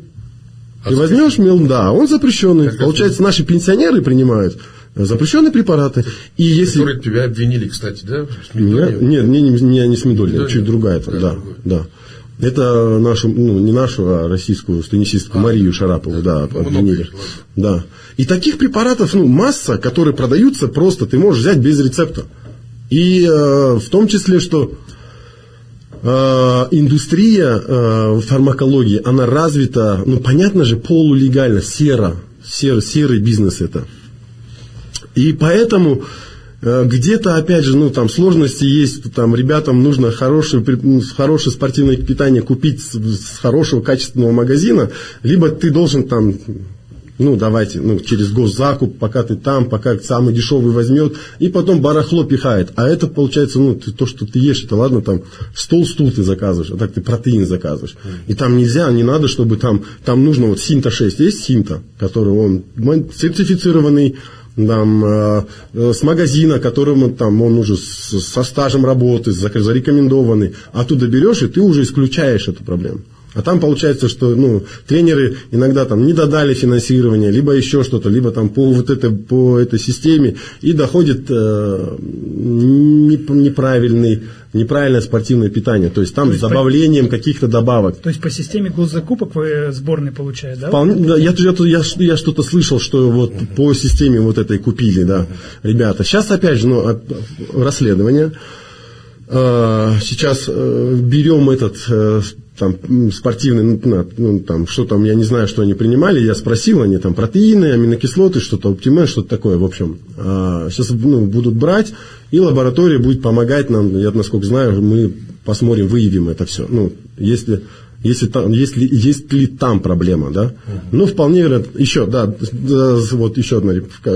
Speaker 4: возьмешь да, он запрещенный. Получается, наши пенсионеры принимают запрещенные препараты. И если...
Speaker 2: Которые тебя обвинили, кстати, да?
Speaker 4: Нет, не с медолью, чуть другая. Да. Это нашу, не нашу, а российскую теннисистку Марию Шарапову, обвинили. Да. И таких препаратов, масса, которые продаются просто, ты можешь взять без рецепта. И в том числе, что индустрия фармакологии, она развита, понятно же, полулегально, серый бизнес это. И поэтому где-то, опять же, там сложности есть, там ребятам нужно хорошее спортивное питание купить с хорошего качественного магазина, либо ты должен там, через госзакуп, пока ты там, пока самый дешевый возьмет, и потом барахло пихает. А это получается, то, что ты ешь, это ладно, там стул ты заказываешь, а так ты протеин заказываешь. И там нельзя, не надо, чтобы там нужно Синта 6, есть Синта, который он сертифицированный, с магазина, которому он уже со стажем работы, зарекомендованный, оттуда берешь, и ты уже исключаешь эту проблему. А там получается, что тренеры иногда не додали финансирование, либо еще что-то, либо по этой системе, и доходит неправильное спортивное питание. То есть там с добавлением каких-то добавок.
Speaker 5: То есть по системе госзакупок вы сборные получаете, да?
Speaker 4: Я что-то слышал, что по системе этой купили, да, ребята. Сейчас опять же, расследование. Сейчас берем этот спортивный, что там, я не знаю, что они принимали, я спросил, они там протеины, аминокислоты, что-то оптимент, что-то такое, в общем. Сейчас будут брать, и лаборатория будет помогать нам, я насколько знаю, мы посмотрим, выявим это все. Есть ли там проблема, да? Вполне вероятно. Еще одна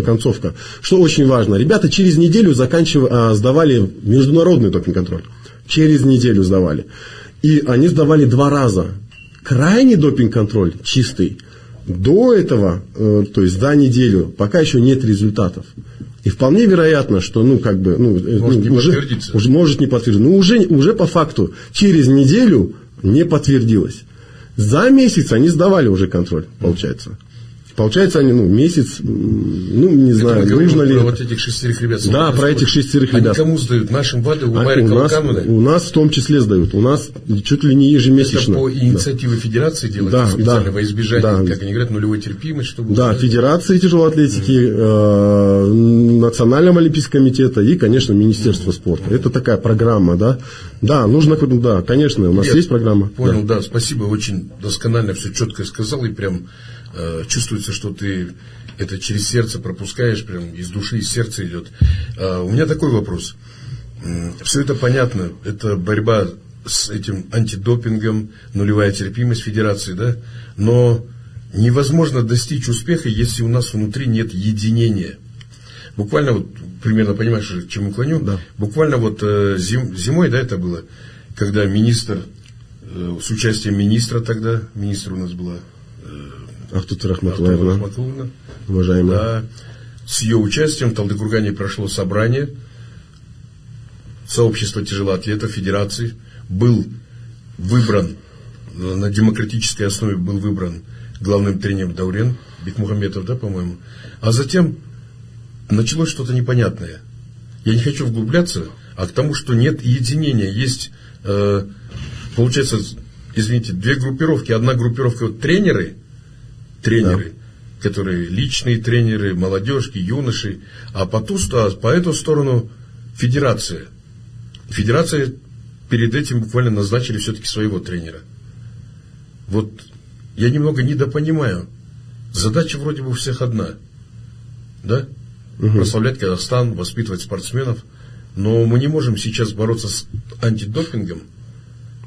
Speaker 4: концовка. Что очень важно. Ребята через неделю сдавали международный допинг-контроль. Через неделю сдавали. И они сдавали 2 раза. Крайний допинг-контроль чистый. До этого, то есть за неделю, пока еще нет результатов. И вполне вероятно, что,
Speaker 2: Может не подтвердиться.
Speaker 4: уже может не подтвердиться. Но уже по факту через неделю не подтвердилось. За месяц они сдавали уже контроль, получается. Получается, они, месяц, не знаю, нужно ли...
Speaker 2: Про вот этих 6 ребят.
Speaker 4: Да, про этих 6 ребят.
Speaker 2: Они кому сдают? Нашим ВАДА,
Speaker 4: у нас в том числе сдают. У нас чуть ли не ежемесячно.
Speaker 2: Это по инициативе Федерации делается специально во избежание, как они говорят, нулевой терпимости. Чтобы
Speaker 4: Федерации тяжелой атлетики, Национального олимпийского комитета и, конечно, Министерства спорта. Это такая программа, да. Да, нужно, конечно, у нас есть программа.
Speaker 2: Понял, да, спасибо, очень досконально все четко сказал, и прям чувствуется, что ты это через сердце пропускаешь, прям из души, из сердца идет. У меня такой вопрос. Все это понятно, это борьба с этим антидопингом, нулевая терпимость Федерации, да, но невозможно достичь успеха, если у нас внутри нет единения. Буквально вот, примерно понимаешь, к чему клоню?
Speaker 4: Да.
Speaker 2: Буквально вот зимой, да, это было, когда министр, с участием министра тогда, министр у нас была
Speaker 4: Ахтут Рахматуллаевна, уважаемая.
Speaker 2: Да, с ее участием в Талдыкургане прошло собрание сообщества тяжелоатлетов, федерации, был выбран, на демократической основе был выбран главным тренером Даурен Бекмухамедов, да, по-моему, а затем началось что-то непонятное. Я не хочу вглубляться, а к тому, что нет единения. Есть, получается, извините, две группировки. Одна группировка вот, тренеры, которые личные тренеры, молодежки, юноши, а по эту сторону федерация. Федерация перед этим буквально назначили все-таки своего тренера. Вот я немного недопонимаю. Задача вроде бы у всех одна. Да? Прославлять Казахстан, воспитывать спортсменов. Но мы не можем сейчас бороться с антидопингом,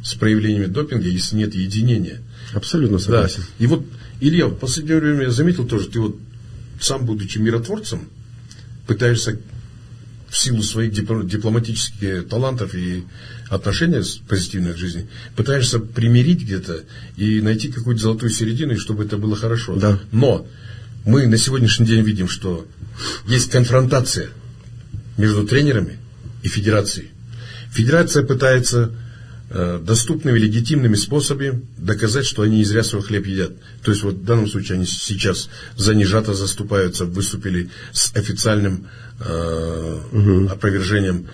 Speaker 2: с проявлениями допинга, если нет единения.
Speaker 4: Абсолютно согласен.
Speaker 2: Да. И вот, Илья, в последнее время я заметил тоже, ты вот сам, будучи миротворцем, пытаешься в силу своих дипломатических талантов и отношения позитивных к жизни, пытаешься примирить где-то и найти какую-то золотую середину, и чтобы это было хорошо.
Speaker 4: Да.
Speaker 2: Но мы на сегодняшний день видим, что есть конфронтация между тренерами и федерацией. Федерация пытается доступными, легитимными способами доказать, что они не зря свой хлеб едят. То есть вот в данном случае они сейчас за Нижата заступаются, выступили с официальным опровержением,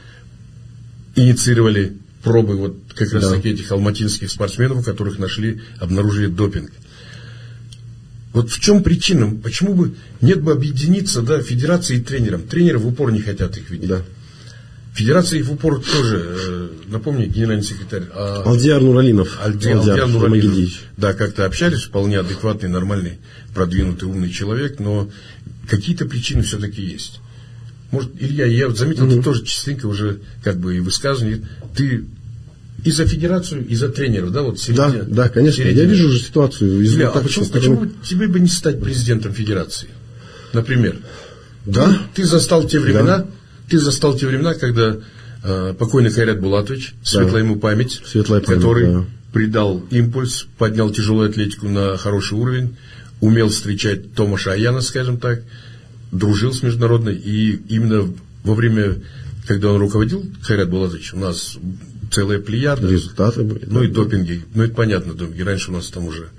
Speaker 2: инициировали пробы вот как раз таки этих алматинских спортсменов, у которых обнаружили допинг. Вот в чем причина? Почему бы нет бы объединиться, да, федерации и тренерам? Тренеры в упор не хотят их видеть.
Speaker 4: Да.
Speaker 2: Федерации в упор тоже, напомню, генеральный секретарь.
Speaker 4: Алдияр Нуралинов.
Speaker 2: Алдияр Нуралинов. Да, как-то общались, вполне адекватный, нормальный, продвинутый, умный человек, но какие-то причины все-таки есть. Может, Илья, я заметил, ты тоже частенько уже как бы и высказывание, ты и за федерацию, и за тренеров, да, вот середина.
Speaker 4: Да, конечно, я вижу уже ситуацию.
Speaker 2: Илья, а почему тебе бы не стать президентом федерации? Например.
Speaker 4: Да.
Speaker 2: Ты застал те времена, когда покойный Хайрат Булатович, светлая ему память, который придал импульс, поднял тяжелую атлетику на хороший уровень, умел встречать Томаша Аяна, скажем так, дружил с международной, и именно во время, когда он руководил, Хайрат Булатович, у нас целая плеяда.
Speaker 4: Результаты были.
Speaker 2: Ну и допинги. Ну это понятно, допинги. Раньше у нас там уже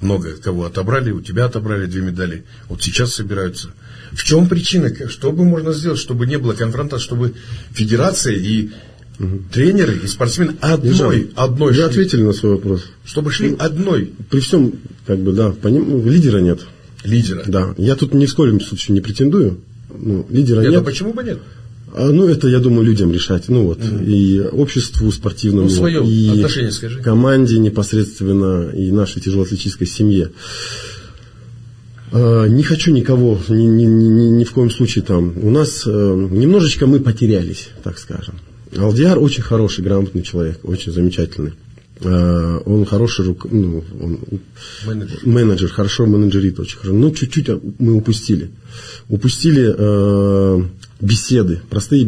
Speaker 2: много кого отобрали, у тебя отобрали 2 медали. Вот сейчас собираются. В чем причина? Что бы можно сделать, чтобы не было конфронтации, чтобы федерация и тренеры, и спортсмены одной
Speaker 4: Вы
Speaker 2: шли.
Speaker 4: ответили на свой вопрос.
Speaker 2: Чтобы шли одной.
Speaker 4: При всем, лидера нет.
Speaker 2: Лидера.
Speaker 4: Да. Я тут ни в коем случае не претендую. Лидера нет.
Speaker 2: А почему бы нет?
Speaker 4: Это, я думаю, людям решать. И обществу спортивному,
Speaker 2: свое
Speaker 4: и
Speaker 2: отношение скажи.
Speaker 4: команде непосредственно, и нашей тяжелоатлетической семье. Не хочу никого, ни в коем случае там. У нас немножечко мы потерялись, так скажем. Алдияр очень хороший, грамотный человек, очень замечательный. Он хороший менеджер, хорошо менеджерит, очень хорошо. Но чуть-чуть мы упустили. Беседы, простые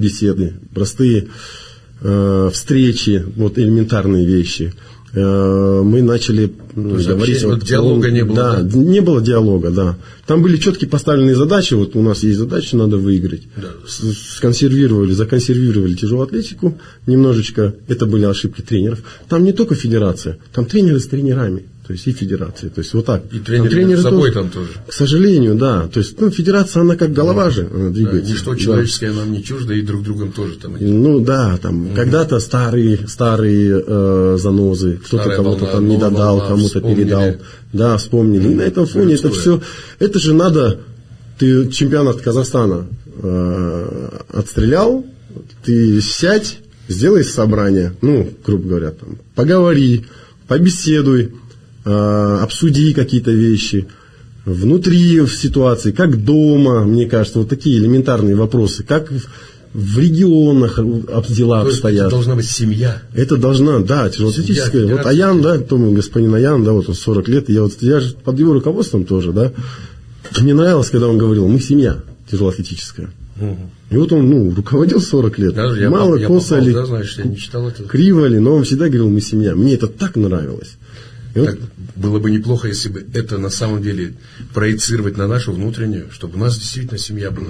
Speaker 4: встречи, вот элементарные вещи. мы начали говорить...
Speaker 2: диалога не было,
Speaker 4: Да,
Speaker 2: да?
Speaker 4: не было диалога, да. Там были четкие поставленные задачи. Вот у нас есть задача, надо выиграть.
Speaker 2: Да.
Speaker 4: Законсервировали тяжелую атлетику немножечко. Это были ошибки тренеров. Там не только федерация, там тренеры с тренерами. То есть и федерации. То есть вот так.
Speaker 2: И тренеры с собой там тоже.
Speaker 4: К сожалению, да. То есть федерация, она как голова же двигается.
Speaker 2: Ничто
Speaker 4: Да.
Speaker 2: человеческое нам не чуждо, и друг другом тоже там.
Speaker 4: Ну да, там когда-то старые занозы, кто-то
Speaker 2: Старая
Speaker 4: кому-то
Speaker 2: волна,
Speaker 4: там не
Speaker 2: новая
Speaker 4: додал,
Speaker 2: волна,
Speaker 4: кому-то
Speaker 2: вспомнили.
Speaker 4: передал. Да, вспомнили. И на этом фоне это все, это же надо, ты чемпионат Казахстана отстрелял, ты сядь, сделай собрание, ну, грубо говоря, там, поговори, побеседуй, обсуди какие-то вещи. Внутри в ситуации, как дома, мне кажется, вот такие элементарные вопросы, как в регионах дела
Speaker 2: То есть
Speaker 4: обстоят.
Speaker 2: это должна быть семья.
Speaker 4: Это должна, да, тяжелоатлетическая.
Speaker 2: Семья,
Speaker 4: Вот Аян, да, по-моему, господин Аян, да, вот он 40 лет, я же под его руководством тоже, да. Мне нравилось, когда он говорил, мы семья тяжелоатлетическая. И вот он, руководил 40 лет.
Speaker 2: Даже я
Speaker 4: Мало косали,
Speaker 2: да, значит, я не читал это.
Speaker 4: кривали, но он всегда говорил, мы семья. Мне это так нравилось. И вот
Speaker 2: Так, было бы неплохо, если бы это на самом деле проецировать на нашу внутреннюю, чтобы у нас действительно семья была.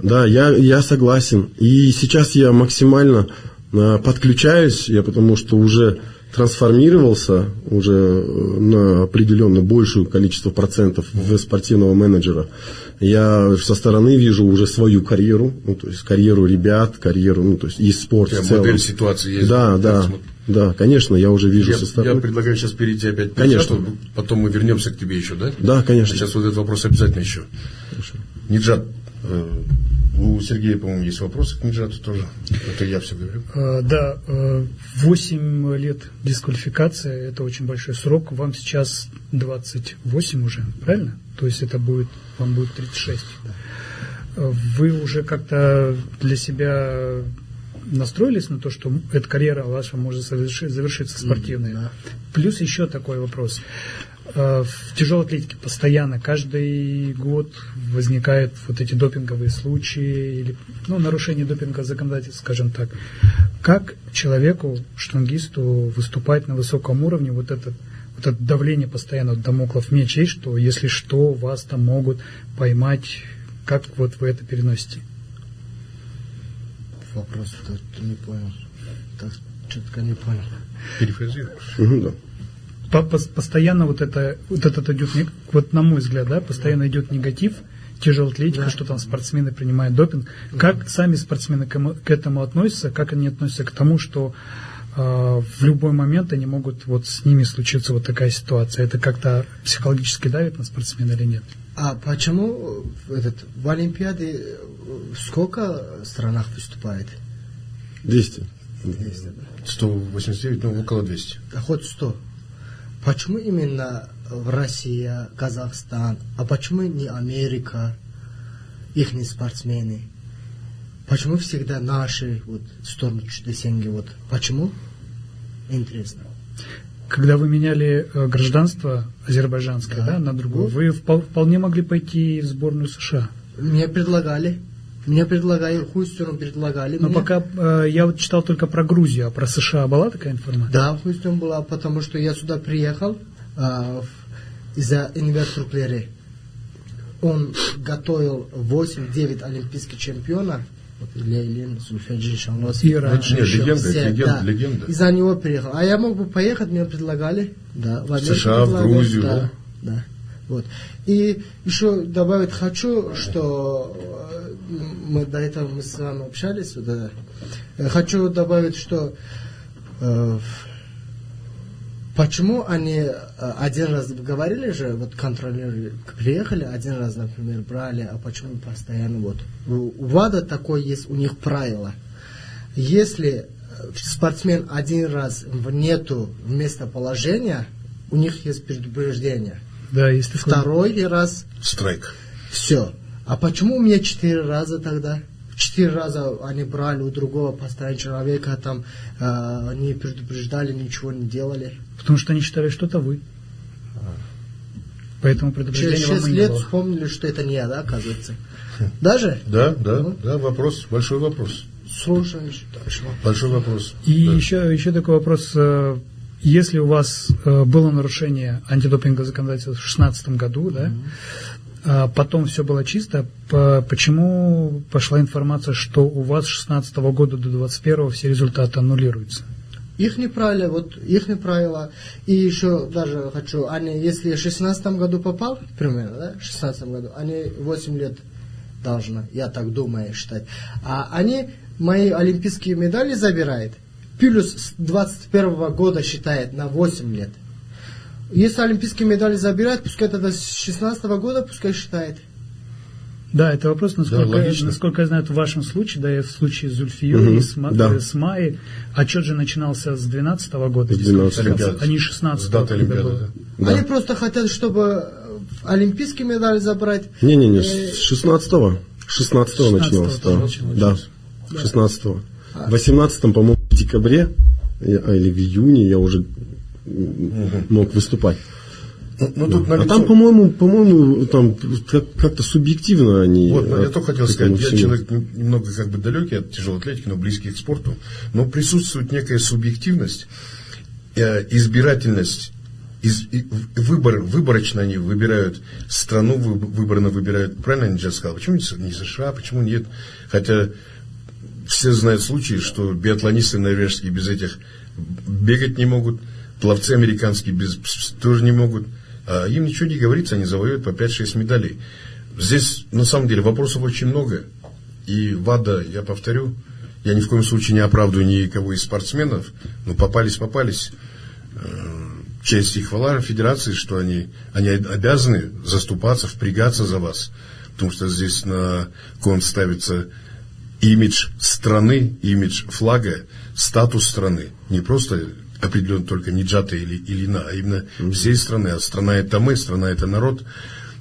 Speaker 4: Да, я согласен. И сейчас я максимально подключаюсь, потому что уже трансформировался уже на определенно большее количество процентов в спортивного менеджера. Я со стороны вижу уже свою карьеру, то есть карьеру ребят, карьеру, то есть и спорт в целом.
Speaker 2: Модель ситуации есть.
Speaker 4: Да, конечно, я уже вижу со стороны.
Speaker 2: Я предлагаю сейчас перейти опять к
Speaker 4: Конечно.
Speaker 2: Ниджату, потом мы вернемся к тебе еще, да?
Speaker 4: Да, конечно.
Speaker 2: Сейчас вот этот вопрос обязательно еще.
Speaker 4: Хорошо.
Speaker 2: Ниджат, у Сергея, по-моему, есть вопросы к Ниджату тоже. Это я все говорю.
Speaker 5: Да, 8 лет дисквалификация, это очень большой срок. Вам сейчас 28 уже, правильно? То есть это вам будет 36. Вы уже как-то для себя настроились на то, что эта карьера ваша может завершиться спортивной?
Speaker 3: Да.
Speaker 5: Плюс еще такой вопрос. В тяжелой атлетике постоянно, каждый год возникают вот эти допинговые случаи или нарушение допингового законодательства, скажем так. Как человеку, штангисту, выступать на высоком уровне, вот это давление постоянно, дамоклов меч есть, что если что, вас там могут поймать, как вот вы это переносите?
Speaker 3: Вопрос не понял. Так четко не понял.
Speaker 2: Перефразируешь?
Speaker 4: Да.
Speaker 5: Постоянно вот этот идет, вот на мой взгляд, да, постоянно идет негатив, тяжелая атлетика,
Speaker 3: Да.
Speaker 5: что там спортсмены принимают допинг. Как сами спортсмены к этому относятся, как они относятся к тому, что в любой момент они могут, вот с ними случиться вот такая ситуация? Это как-то психологически давит на спортсмена или нет?
Speaker 3: А почему в Олимпиаде сколько странах выступает?
Speaker 4: 200.
Speaker 2: 189, около 200.
Speaker 3: Хоть 100. Почему именно в России, Казахстан, а почему не Америка, их спортсмены? Почему всегда наши, Storm Чудесенги, почему? Интересно.
Speaker 5: Когда вы меняли гражданство азербайджанское,
Speaker 3: Да.
Speaker 5: на другое, вы вполне могли пойти в сборную США.
Speaker 3: Мне предлагали, Хустину предлагали.
Speaker 5: Но
Speaker 3: мне.
Speaker 5: пока я читал только про Грузию, а про США была такая информация?
Speaker 3: Да, Хустин была, потому что я сюда приехал из-за инвесторов. Он готовил 8-9 олимпийских чемпионов. Лейлин, Зульфиджин, Шамлос.
Speaker 5: И раньше.
Speaker 2: Легенда.
Speaker 3: Из-за него приехал. А я мог бы поехать, мне предлагали. Да, в Америку
Speaker 2: США, в
Speaker 3: предлагали,
Speaker 2: Грузию,
Speaker 3: да. Вот. И еще добавить хочу, что мы до этого с вами общались. Хочу добавить, что почему они один раз говорили же, контролеры приехали, один раз, например, брали, а почему постоянно у ВАДА такое есть, у них правило. Если спортсмен один раз нету местоположения, у них есть предупреждение.
Speaker 5: Да, есть такое.
Speaker 3: Второй раз
Speaker 2: Страйк.
Speaker 3: все. А почему у меня 4 раза тогда? 4 раза они брали у другого постоянного человека, там не предупреждали, ничего не делали.
Speaker 5: Потому что они считали, что это вы. Поэтому предупреждения
Speaker 3: Через
Speaker 5: вам
Speaker 3: 6
Speaker 5: и не
Speaker 3: лет
Speaker 5: было.
Speaker 3: вспомнили, что это не я, да, оказывается. Даже?
Speaker 2: Да, вопрос, большой вопрос.
Speaker 3: Слушаешь.
Speaker 2: Большой вопрос.
Speaker 5: И
Speaker 2: Да.
Speaker 5: еще такой вопрос. если у вас было нарушение антидопингового законодательства в 2016 году, да, а потом все было чисто, почему пошла информация, что у вас с 2016 года до 2021 все результаты аннулируются?
Speaker 3: Их правила. И еще даже хочу, они, если в 2016 году попал, примерно, да, в 2016 году, они 8 лет должны, я так думаю, считать. А они мои олимпийские медали забирают, плюс с 2021 года считает на 8 лет. Если олимпийские медали забирают, пускай тогда с 2016 года, пускай считает.
Speaker 5: Да, это вопрос, насколько я знаю, в вашем случае, да, и в случае с Зульфией, с Майей, отчет же начинался с 2012 года, а не 16
Speaker 2: года.
Speaker 4: Да.
Speaker 3: Они просто хотят, чтобы олимпийские медали забрать.
Speaker 4: Не, с 16-го. 16-го начиналось. Да, 16-го. В 18-м, по-моему, в декабре или в июне я уже мог выступать. А там, по-моему, там как-то субъективно они...
Speaker 2: Вот, я только хотел сказать, я человек немного как бы далекий от тяжелой атлетики, но близкий к спорту, но присутствует некая субъективность, избирательность, выборочно они выбирают страну, выборно выбирают, правильно я сейчас сказал, почему не США, почему нет, хотя все знают случаи, что биатлонисты норвежские без этих бегать не могут, пловцы американские тоже не могут. А им ничего не говорится, они завоюют по 5-6 медалей. Здесь, на самом деле, вопросов очень много. И ВАДА, я повторю, я ни в коем случае не оправдываю никого из спортсменов, но попались. Честь и хвала федерации, что они обязаны заступаться, впрягаться за вас. Потому что здесь на кон ставится имидж страны, имидж флага, статус страны. Не просто определенно только Ниджата или Ильина, а именно всей страны. А страна это мы, страна это народ.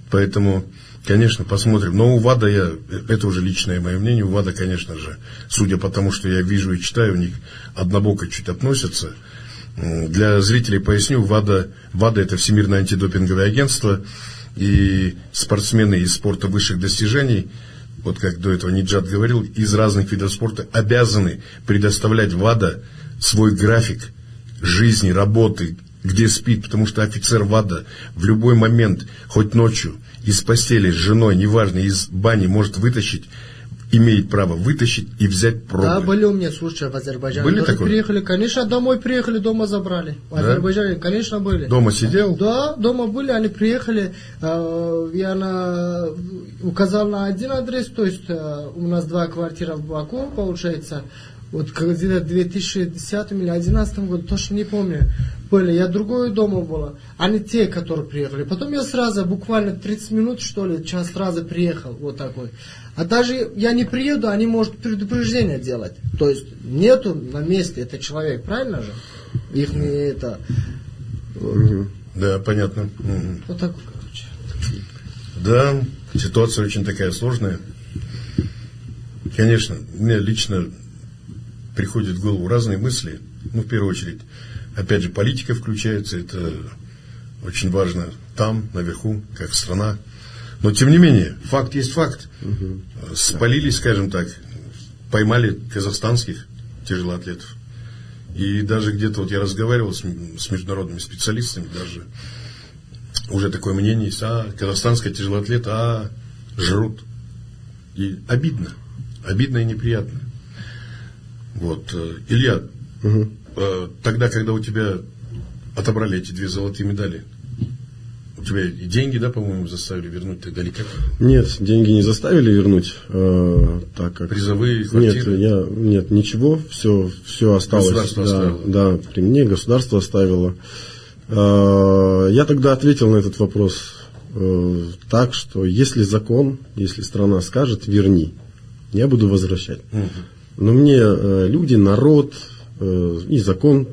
Speaker 2: Поэтому, конечно, посмотрим. Но у ВАДА, это уже личное мое мнение, у ВАДА, конечно же, судя по тому, что я вижу и читаю, у них однобоко чуть относятся. Для зрителей поясню, ВАДА это Всемирное антидопинговое агентство, и спортсмены из спорта высших достижений, вот как до этого Ниджат говорил, из разных видов спорта обязаны предоставлять ВАДА свой график жизни, работы, где спит, потому что офицер ВАДА в любой момент, хоть ночью, из постели с женой, неважно, из бани может вытащить, имеет право вытащить и взять пробы.
Speaker 3: Да, были у меня случаи в Азербайджане.
Speaker 2: Были
Speaker 3: тоже
Speaker 2: такое?
Speaker 3: Приехали, конечно, домой приехали, дома забрали. В Азербайджане, конечно, были.
Speaker 2: Дома сидел?
Speaker 3: Да, дома были, они приехали, я указал на один адрес, то есть у нас 2 квартиры в Баку, получается, вот где-то в 2010 или 2011 году, точно не помню, были. Я другой дома была, а не те, которые приехали. Потом я сразу, буквально 30 минут, что ли, час сразу приехал, вот такой. А даже я не приеду, они могут предупреждение делать. То есть нету на месте это человек, правильно же? Их не это...
Speaker 2: Да, понятно.
Speaker 3: Вот так вот, короче.
Speaker 2: Да, ситуация очень такая сложная. Конечно, мне лично приходят в голову разные мысли. Ну, в первую очередь, опять же, политика включается. Это очень важно там, наверху, как страна. Но, тем не менее, факт есть факт. Спалили, скажем так, поймали казахстанских тяжелоатлетов. И даже где-то, вот я разговаривал с международными специалистами, даже уже такое мнение есть, казахстанская тяжелоатлет, жрут. И обидно и неприятно. Вот, Илья, тогда, когда у тебя отобрали эти 2 золотые медали, у тебя и деньги, да, по-моему, заставили вернуть тогда или как?
Speaker 4: Нет, деньги не заставили вернуть, так как...
Speaker 2: Призовые квартиры?
Speaker 4: Нет, ничего, все осталось.
Speaker 2: Государство оставило?
Speaker 4: Да, при мне государство оставило. Я тогда ответил на этот вопрос так, что если закон, если страна скажет, верни, я буду возвращать. Но мне люди, народ и закон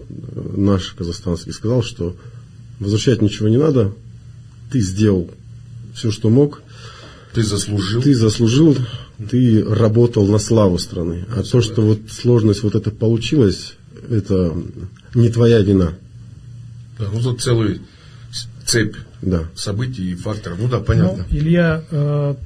Speaker 4: наш казахстанский сказал, что возвращать ничего не надо, ты сделал все, что мог.
Speaker 2: Ты заслужил.
Speaker 4: Ты работал на славу страны. А то, что вот сложность вот это получилась, это не твоя вина.
Speaker 2: Да, ну тут целая цепь событий и факторов. Ну да, понятно.
Speaker 5: Ну, Илья,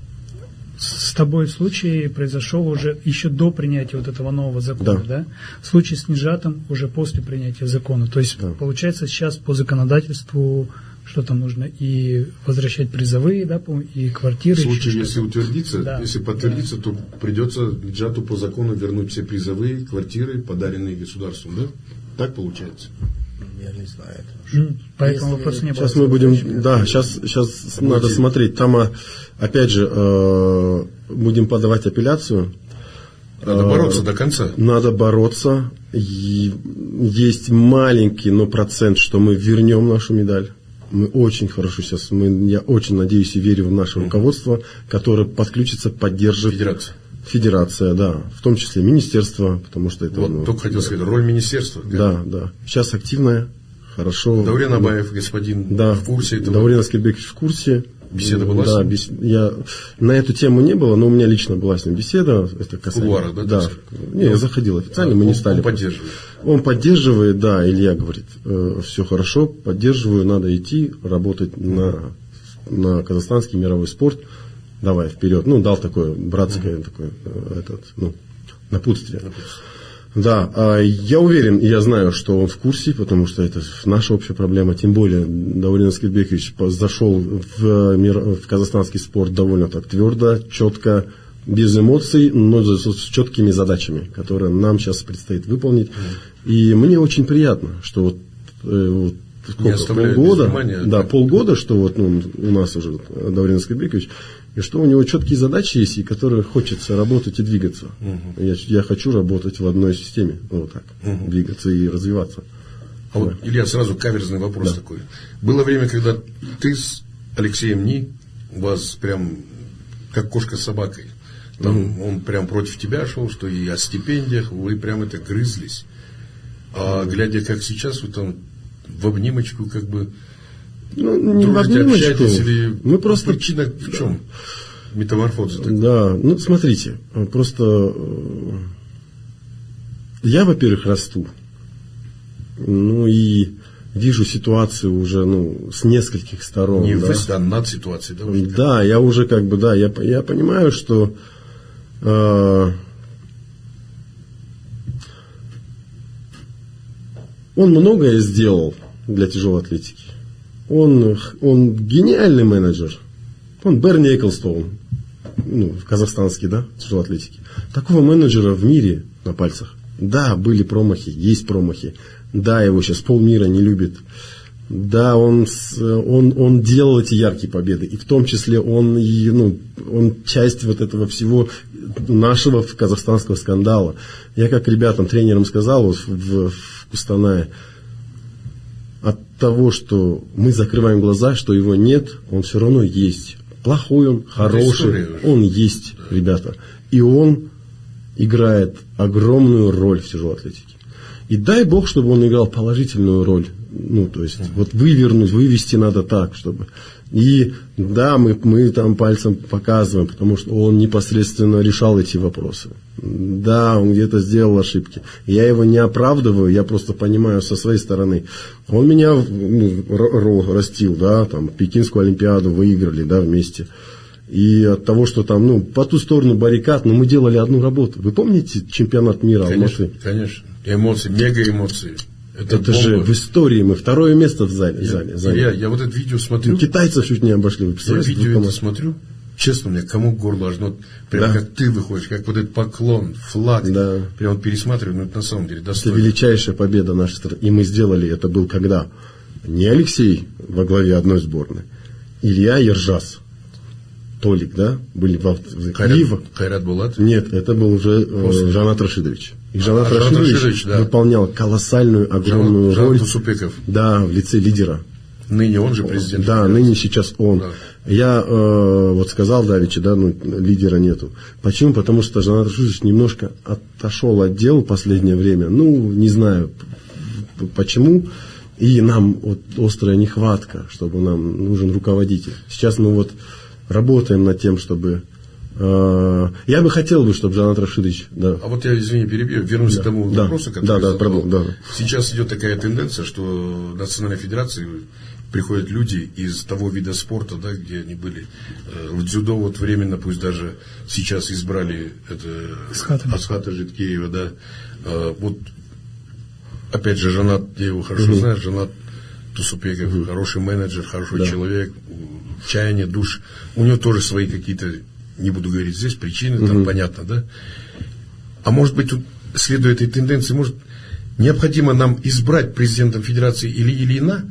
Speaker 5: с тобой случай произошел уже еще до принятия вот этого нового закона, да? Случай с Ниджатом уже после принятия закона. То есть, получается, сейчас по законодательству что там нужно и возвращать призовые, да, и квартиры.
Speaker 2: В случае, если утвердится, если подтвердится,
Speaker 5: да,
Speaker 2: то придется Ниджату по закону вернуть все призовые, квартиры, подаренные государством, да? Так получается?
Speaker 3: Я не знаю этого.
Speaker 5: По этому вопросу не было.
Speaker 4: Сейчас мы будем, да, сейчас надо смотреть. Там, опять же, будем подавать апелляцию.
Speaker 2: Надо бороться до конца.
Speaker 4: Надо бороться. Есть маленький, но процент, что мы вернем нашу медаль. Мы очень хорошо сейчас, я очень надеюсь и верю в наше руководство, которое подключится, поддержит. Федерация, да, в том числе министерство, потому что это...
Speaker 2: Вот, только хотел сказать, роль министерства.
Speaker 4: Да. Сейчас активная, хорошо.
Speaker 2: Даурен Абаев, господин, в курсе этого?
Speaker 4: Даурен Аскербекович в курсе.
Speaker 2: Беседа была
Speaker 4: с ним? Я на эту тему не было, но у меня лично была с ним беседа. Это касается...
Speaker 2: Кулуара, да?
Speaker 4: Да. Я заходил официально, мы не стали.
Speaker 2: Он поддерживает.
Speaker 4: Он поддерживает, да, Илья говорит, все хорошо, поддерживаю, надо идти, работать на казахстанский мировой спорт. Давай, вперед. Дал такое братское напутствие. Да, я уверен, я знаю, что он в курсе, потому что это наша общая проблема. Тем более, Даурен Аскербекович зашел в казахстанский спорт довольно так твердо, четко, без эмоций, но с четкими задачами, которые нам сейчас предстоит выполнить. И мне очень приятно, что полгода, что у нас уже Даурен Аскербекович, и что у него четкие задачи есть, и которые хочется работать и двигаться. Я хочу работать в одной системе, двигаться и развиваться.
Speaker 2: А вот, Илья, сразу каверзный вопрос такой. Было время, когда ты с Алексеем Ни, у вас прям как кошка с собакой. Там он прям против тебя шел, что и о стипендиях, вы прям это грызлись. А глядя, как сейчас, вы там в обнимочку как бы...
Speaker 4: не в обнимочку. Мы просто...
Speaker 2: Причина в чем? Метаморфоза такая.
Speaker 4: Да, смотрите, просто я, во-первых, расту. И вижу ситуацию уже, с нескольких сторон.
Speaker 2: Не над ситуацией, да? Уже
Speaker 4: да, я уже я понимаю, что он многое сделал для тяжелой атлетики. Он гениальный менеджер. Он Берни Эклстоун, казахстанский, тяжелой атлетики. Такого менеджера в мире на пальцах. Да, были промахи, есть промахи. Да, его сейчас полмира не любит. Да, он делал эти яркие победы. И в том числе он часть вот этого всего нашего казахстанского скандала. Я как ребятам, тренерам сказал в Кустанае, от того, что мы закрываем глаза, что его нет, он все равно есть. Плохой он, хороший, он есть, ребята. И он играет огромную роль в тяжелой атлетике. И дай Бог, чтобы он играл положительную роль. То есть, вывести надо так, чтобы... И да, мы там пальцем показываем, потому что он непосредственно решал эти вопросы. Да, он где-то сделал ошибки. Я его не оправдываю, я просто понимаю со своей стороны. Он меня растил, Пекинскую Олимпиаду выиграли, вместе. И от того, что там, по ту сторону баррикад, мы делали одну работу. Вы помните чемпионат мира Алматы?
Speaker 2: Конечно. Эмоции, мега эмоции.
Speaker 4: Это же в истории мы второе место в зале заняли.
Speaker 2: Я вот это видео смотрю.
Speaker 4: Китайцев чуть не обошли.
Speaker 2: Я видео это смотрю. Честно, у меня комок горло аж, прям как ты выходишь, как вот этот поклон, флаг. Да. Прям пересматриваю, это на самом деле достойно.
Speaker 4: Это величайшая победа нашей страны. И мы сделали, это был когда? Не Алексей во главе одной сборной. Илья и Ержас. Толик, были в
Speaker 2: Хайрат Булат?
Speaker 4: Нет, это был уже Жанат Рашидович. И Жанат Рашидович выполнял колоссальную, огромную роль.
Speaker 2: Тусупеков.
Speaker 4: Да, в лице лидера.
Speaker 2: Ныне он же президент.
Speaker 4: Да, нине сейчас он. Да. Я сказал давеча, лидера нету. Почему? Потому что Жанат Рашидович немножко отошел от дел в последнее время. Не знаю почему. И нам острая нехватка, чтобы нам нужен руководитель. Сейчас мы работаем над тем, чтобы... Я бы хотел, чтобы Жанат Рашидович... Да.
Speaker 2: А вот я, извини, перебью, вернусь к тому вопросу, который
Speaker 4: задал.
Speaker 2: Сейчас идет такая тенденция, что Национальная Федерация приходят люди из того вида спорта, да, где они были. В дзюдо вот временно, пусть даже сейчас избрали это Асхата Житкеева, да. Вот опять же, Жанат, я его хорошо знаю, Жанат Тусупеков, хороший менеджер, хороший человек, чаяние, душ. У него тоже свои какие-то, не буду говорить здесь, причины, там понятно, да. А может быть, тут, следуя этой тенденции, может, необходимо нам избрать президентом Федерации или Ильина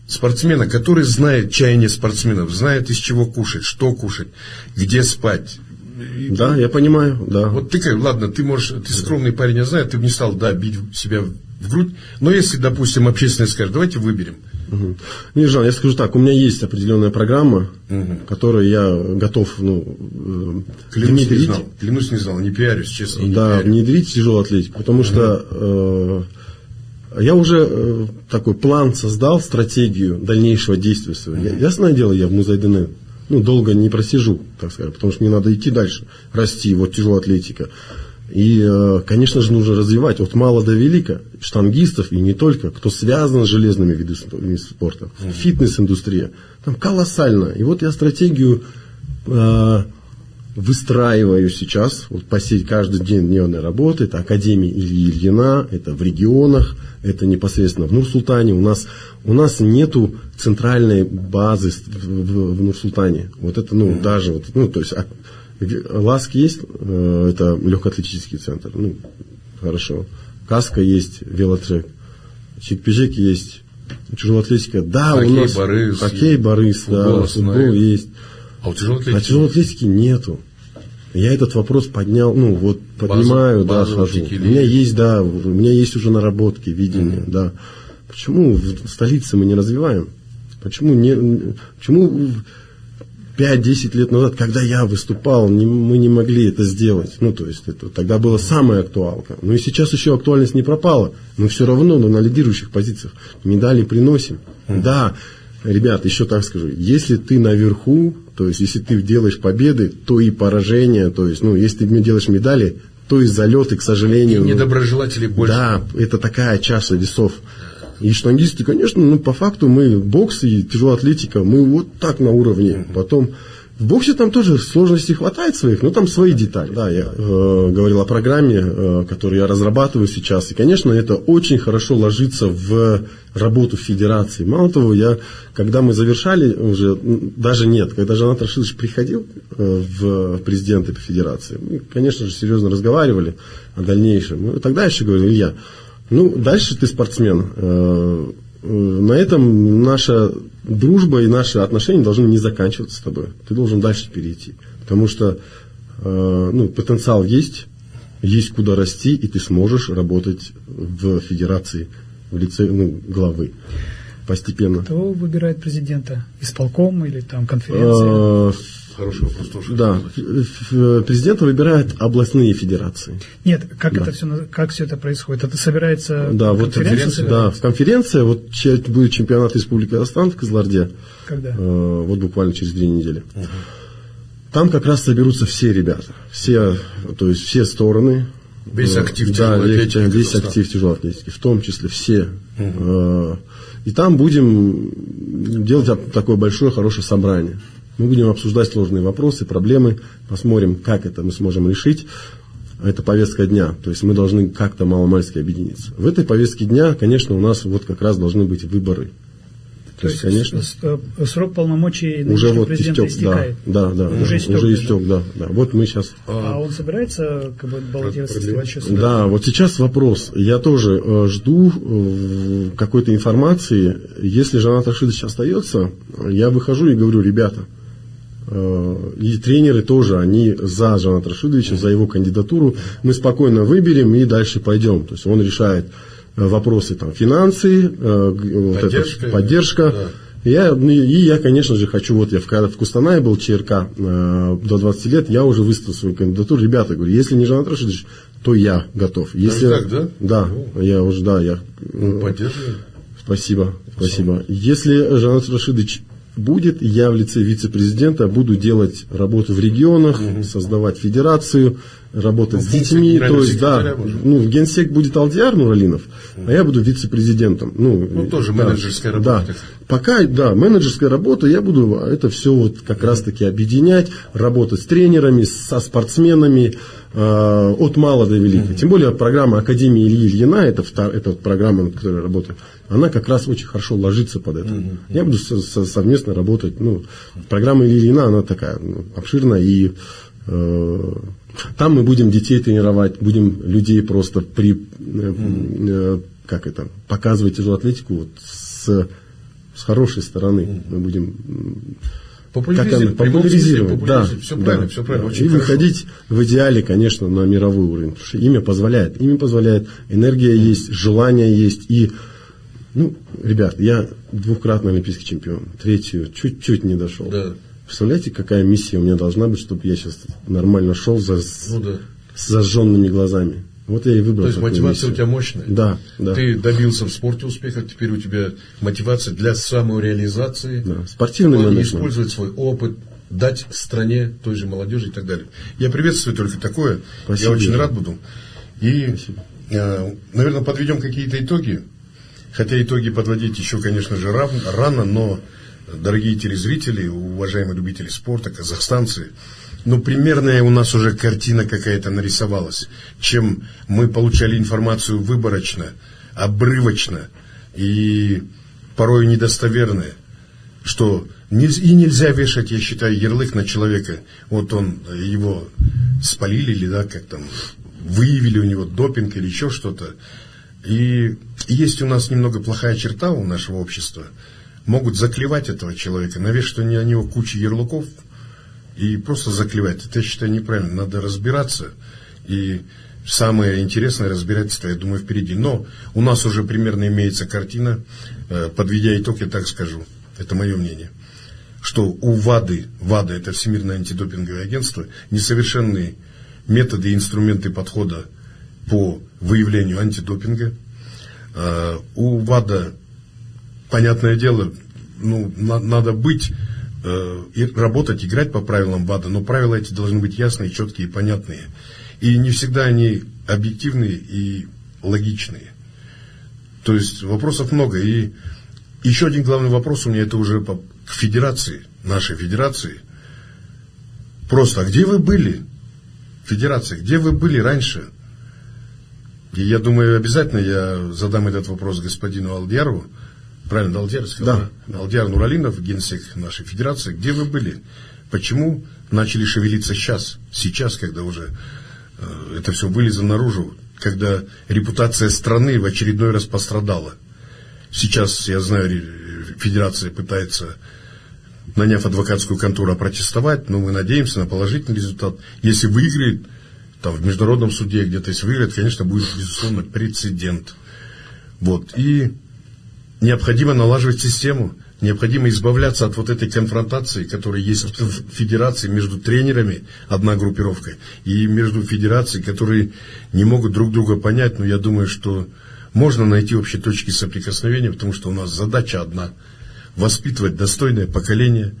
Speaker 2: спортсмена, который знает чаяние спортсменов, знает, из чего кушать, что кушать, где спать.
Speaker 4: Да, я понимаю, да.
Speaker 2: Вот ты как, ладно, ты скромный парень, я знаю, ты бы не стал, да, бить себя в грудь, но если, допустим, общественность скажет, давайте выберем.
Speaker 4: Не, Жан, я скажу так, у меня есть определенная программа, которую я готов, внедрить.
Speaker 2: Клянусь, не знал, не пиарюсь, честно.
Speaker 4: Да, внедрить тяжелую атлетику, потому что я уже такой план создал, стратегию дальнейшего действия своего. Ясное дело, я в Музайдене долго не просижу, так сказать, потому что мне надо идти дальше, расти, вот тяжелая атлетика. И, конечно же, нужно развивать от мала до велика штангистов, и не только, кто связан с железными видами спорта. Фитнес-индустрия. Там колоссально. И вот я стратегию выстраиваю сейчас. Вот по сеть каждый день дневной работы. Это Академия Ильи Ильина, это в регионах, это непосредственно в Нур-Султане. У нас нету центральной базы в Нур-Султане. Вот это, даже вот, то есть... ЛАСК есть, это легкоатлетический центр, хорошо. Каска есть, велотрек. Чик-пижик есть, тяжелая атлетика. Да, у нас хоккей, барыс, футбол есть.
Speaker 2: А у тяжелой
Speaker 4: атлетики нету. Я этот вопрос поднял, поднимаю, хожу. У меня есть уже наработки, видение, да. Почему в столице мы не развиваем? Почему 5-10 лет назад, когда я выступал, мы не могли это сделать. Это тогда была самая актуалка. И сейчас еще актуальность не пропала. Но все равно на лидирующих позициях медали приносим. Да, ребят, еще так скажу. Если ты наверху, то есть если ты делаешь победы, то и поражения, то есть, если ты делаешь медали, то и залеты, к сожалению.
Speaker 2: И недоброжелателей больше.
Speaker 4: Да, это такая чаша весов. И штангисты, конечно, по факту мы бокс и тяжелая атлетика, мы вот так на уровне. Потом в боксе там тоже сложностей хватает своих, но там свои детали. Да, я говорил о программе, которую я разрабатываю сейчас. И, конечно, это очень хорошо ложится в работу федерации. Мало того, когда мы завершали уже, когда Жанат Рашидович приходил в президенты по федерации, мы, конечно же, серьезно разговаривали о дальнейшем. Тогда еще говорил: Илья, дальше ты спортсмен. На этом наша дружба и наши отношения должны не заканчиваться с тобой. Ты должен дальше перейти. Потому что потенциал есть куда расти, и ты сможешь работать в федерации в лице главы. Постепенно.
Speaker 5: Кто выбирает президента? Исполком или там конференция?
Speaker 2: Хороший вопрос тоже.
Speaker 4: Да, президента выбирают областные федерации.
Speaker 5: Нет, как все это происходит? Это собирается
Speaker 4: конференция? Конференция, будет чемпионат Республики Казахстан в Кызылорде.
Speaker 5: Когда?
Speaker 4: Буквально через 2 недели. Там как раз соберутся все ребята, все стороны.
Speaker 2: Весь актив тяжелой атлетики.
Speaker 4: Весь актив тяжелой атлетики, в том числе все. И там будем делать такое большое, хорошее собрание. Мы будем обсуждать сложные вопросы, проблемы, посмотрим, как это мы сможем решить. Это повестка дня, то есть мы должны как-то маломальски объединиться. В этой повестке дня, конечно, у нас как раз должны быть выборы.
Speaker 5: То есть, конечно, срок полномочий
Speaker 4: уже
Speaker 5: президента истекает.
Speaker 4: Да, уже истек, да. Вот мы сейчас.
Speaker 5: А он собирается баллотироваться?
Speaker 4: Да, вот сейчас вопрос. Я тоже жду какой-то информации. Если Жанат Рашидович остается, я выхожу и говорю: ребята, и тренеры тоже, они за Жаната Рашидовича, за его кандидатуру. Мы спокойно выберем и дальше пойдем. То есть он решает вопросы финансы, поддержка. Да. Я, конечно же, хочу, когда в Кустанае был ЧРК до 20 лет, я уже выставил свою кандидатуру. Ребята, говорю, если не Жанат Рашидович, то я готов. Если
Speaker 2: так, да?
Speaker 4: Да, я уже,
Speaker 2: поддерживаю.
Speaker 4: Спасибо. Если Жанат Рашидович будет, я в лице вице-президента буду делать работу в регионах, создавать федерацию, работать с
Speaker 2: функции
Speaker 4: детьми,
Speaker 2: генерального
Speaker 4: то есть, да,
Speaker 2: секретаря, может.
Speaker 4: генсек будет Алдияр Нуралинов, а я буду вице-президентом.
Speaker 2: Тоже
Speaker 4: да,
Speaker 2: менеджерская работа.
Speaker 4: Да. Пока, да, менеджерская работа, я буду это все вот как раз-таки объединять, работать с тренерами, со спортсменами, от мала до велика. Тем более программа Академии Ильи Ильина, это вот программа, над которой я работаю, она как раз очень хорошо ложится под это. Я буду совместно работать. Программа Ильи Ильина, она такая обширная, и там мы будем детей тренировать, будем людей просто показывать тяжелую атлетику вот с хорошей стороны. Мы будем популяризировать. Да,
Speaker 2: все правильно, все правильно. Очень
Speaker 4: и
Speaker 2: хорошо.
Speaker 4: выходить в идеале, конечно, на мировой уровень. Потому что имя позволяет, энергия есть, желание есть. И, ребят, я двукратный олимпийский чемпион, третью чуть-чуть не дошел.
Speaker 2: Да.
Speaker 4: Представляете, какая миссия у меня должна быть, чтобы я сейчас нормально шел с зажженными глазами. Вот я и выбрал.
Speaker 2: То есть мотивация у тебя мощная.
Speaker 4: Да.
Speaker 2: Ты добился в спорте успехов, теперь у тебя мотивация для самореализации.
Speaker 4: Да. Спортивный менеджмент.
Speaker 2: Использовать свой опыт, дать стране, той же молодежи и так далее. Я приветствую только такое.
Speaker 4: Спасибо.
Speaker 2: Я очень рад буду. И, наверное, подведем какие-то итоги. Хотя итоги подводить еще, конечно же, рано, но, дорогие телезрители, уважаемые любители спорта, казахстанцы, примерная у нас уже картина какая-то нарисовалась. Чем мы получали информацию выборочно, обрывочно и порой недостоверно, что нельзя вешать, я считаю, ярлык на человека. Вот его спалили или выявили у него допинг или еще что-то. И есть у нас немного плохая черта у нашего общества. Могут заклевать этого человека, навешать на него кучу ярлыков и просто заклевать. Это, я считаю, неправильно. Надо разбираться. И самое интересное разбирательство, я думаю, впереди. Но у нас уже примерно имеется картина. Подведя итог, я так скажу. Это мое мнение. Что у ВАДА, это Всемирное антидопинговое агентство, несовершенные методы и инструменты подхода по выявлению антидопинга. У ВАДА, понятное дело, надо быть и работать, играть по правилам ВАДА, но правила эти должны быть ясные, четкие и понятные. И не всегда они объективные и логичные. То есть вопросов много. И еще один главный вопрос у меня, это уже к федерации, нашей федерации. Просто, а где вы были, федерация, где вы были раньше? И я думаю, обязательно я задам этот вопрос господину Алдияру. Правильно, Алдияр сказал?
Speaker 4: Да.
Speaker 2: Алдияр Нуралинов, генсек нашей федерации. Где вы были? Почему начали шевелиться сейчас, когда уже это все вылезло наружу, когда репутация страны в очередной раз пострадала? Сейчас, я знаю, федерация пытается, наняв адвокатскую контору, протестовать, но мы надеемся на положительный результат. Если выиграет, в международном суде где-то, если выиграет, конечно, будет, безусловно, прецедент. И необходимо налаживать систему, необходимо избавляться от вот этой конфронтации, которая есть в федерации между тренерами, одна группировка, и между федерацией, которые не могут друг друга понять. Но я думаю, что можно найти общие точки соприкосновения, потому что у нас задача одна – воспитывать достойное поколение.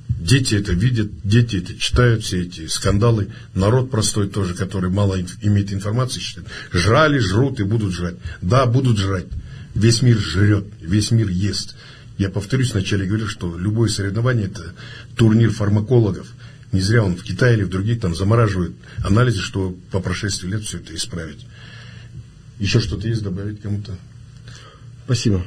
Speaker 2: Дети это видят, дети это читают, все эти скандалы. Народ простой тоже, который мало имеет информации, считает, жрали, жрут и будут жрать. Да, будут жрать. Весь мир жрет, весь мир ест. Я повторюсь, вначале говорил, что любое соревнование – это турнир фармакологов. Не зря в Китае или в других замораживают анализы, что по прошествии лет все это исправить. Еще что-то есть добавить кому-то?
Speaker 4: Спасибо.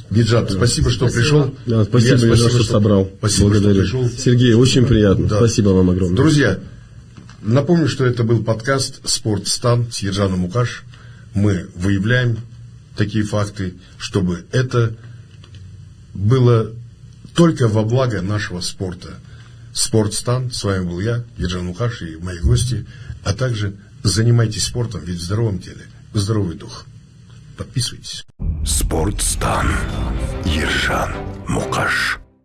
Speaker 2: Биджат, спасибо, что пришел.
Speaker 4: Да, спасибо, что собрал.
Speaker 2: Спасибо,
Speaker 4: благодарю.
Speaker 2: что пришел.
Speaker 4: Сергей, очень приятно.
Speaker 2: Да.
Speaker 4: Спасибо вам огромное.
Speaker 2: Друзья, напомню, что это был подкаст «Спортстан» с Ержаном Мукаш. Мы выявляем такие факты, чтобы это было только во благо нашего спорта. Спортстан, с вами был я, Ержан Мукаш, и мои гости, а также занимайтесь спортом, ведь в здоровом теле здоровый дух. Подписывайтесь.
Speaker 1: Спортстан. Ержан Мукаш.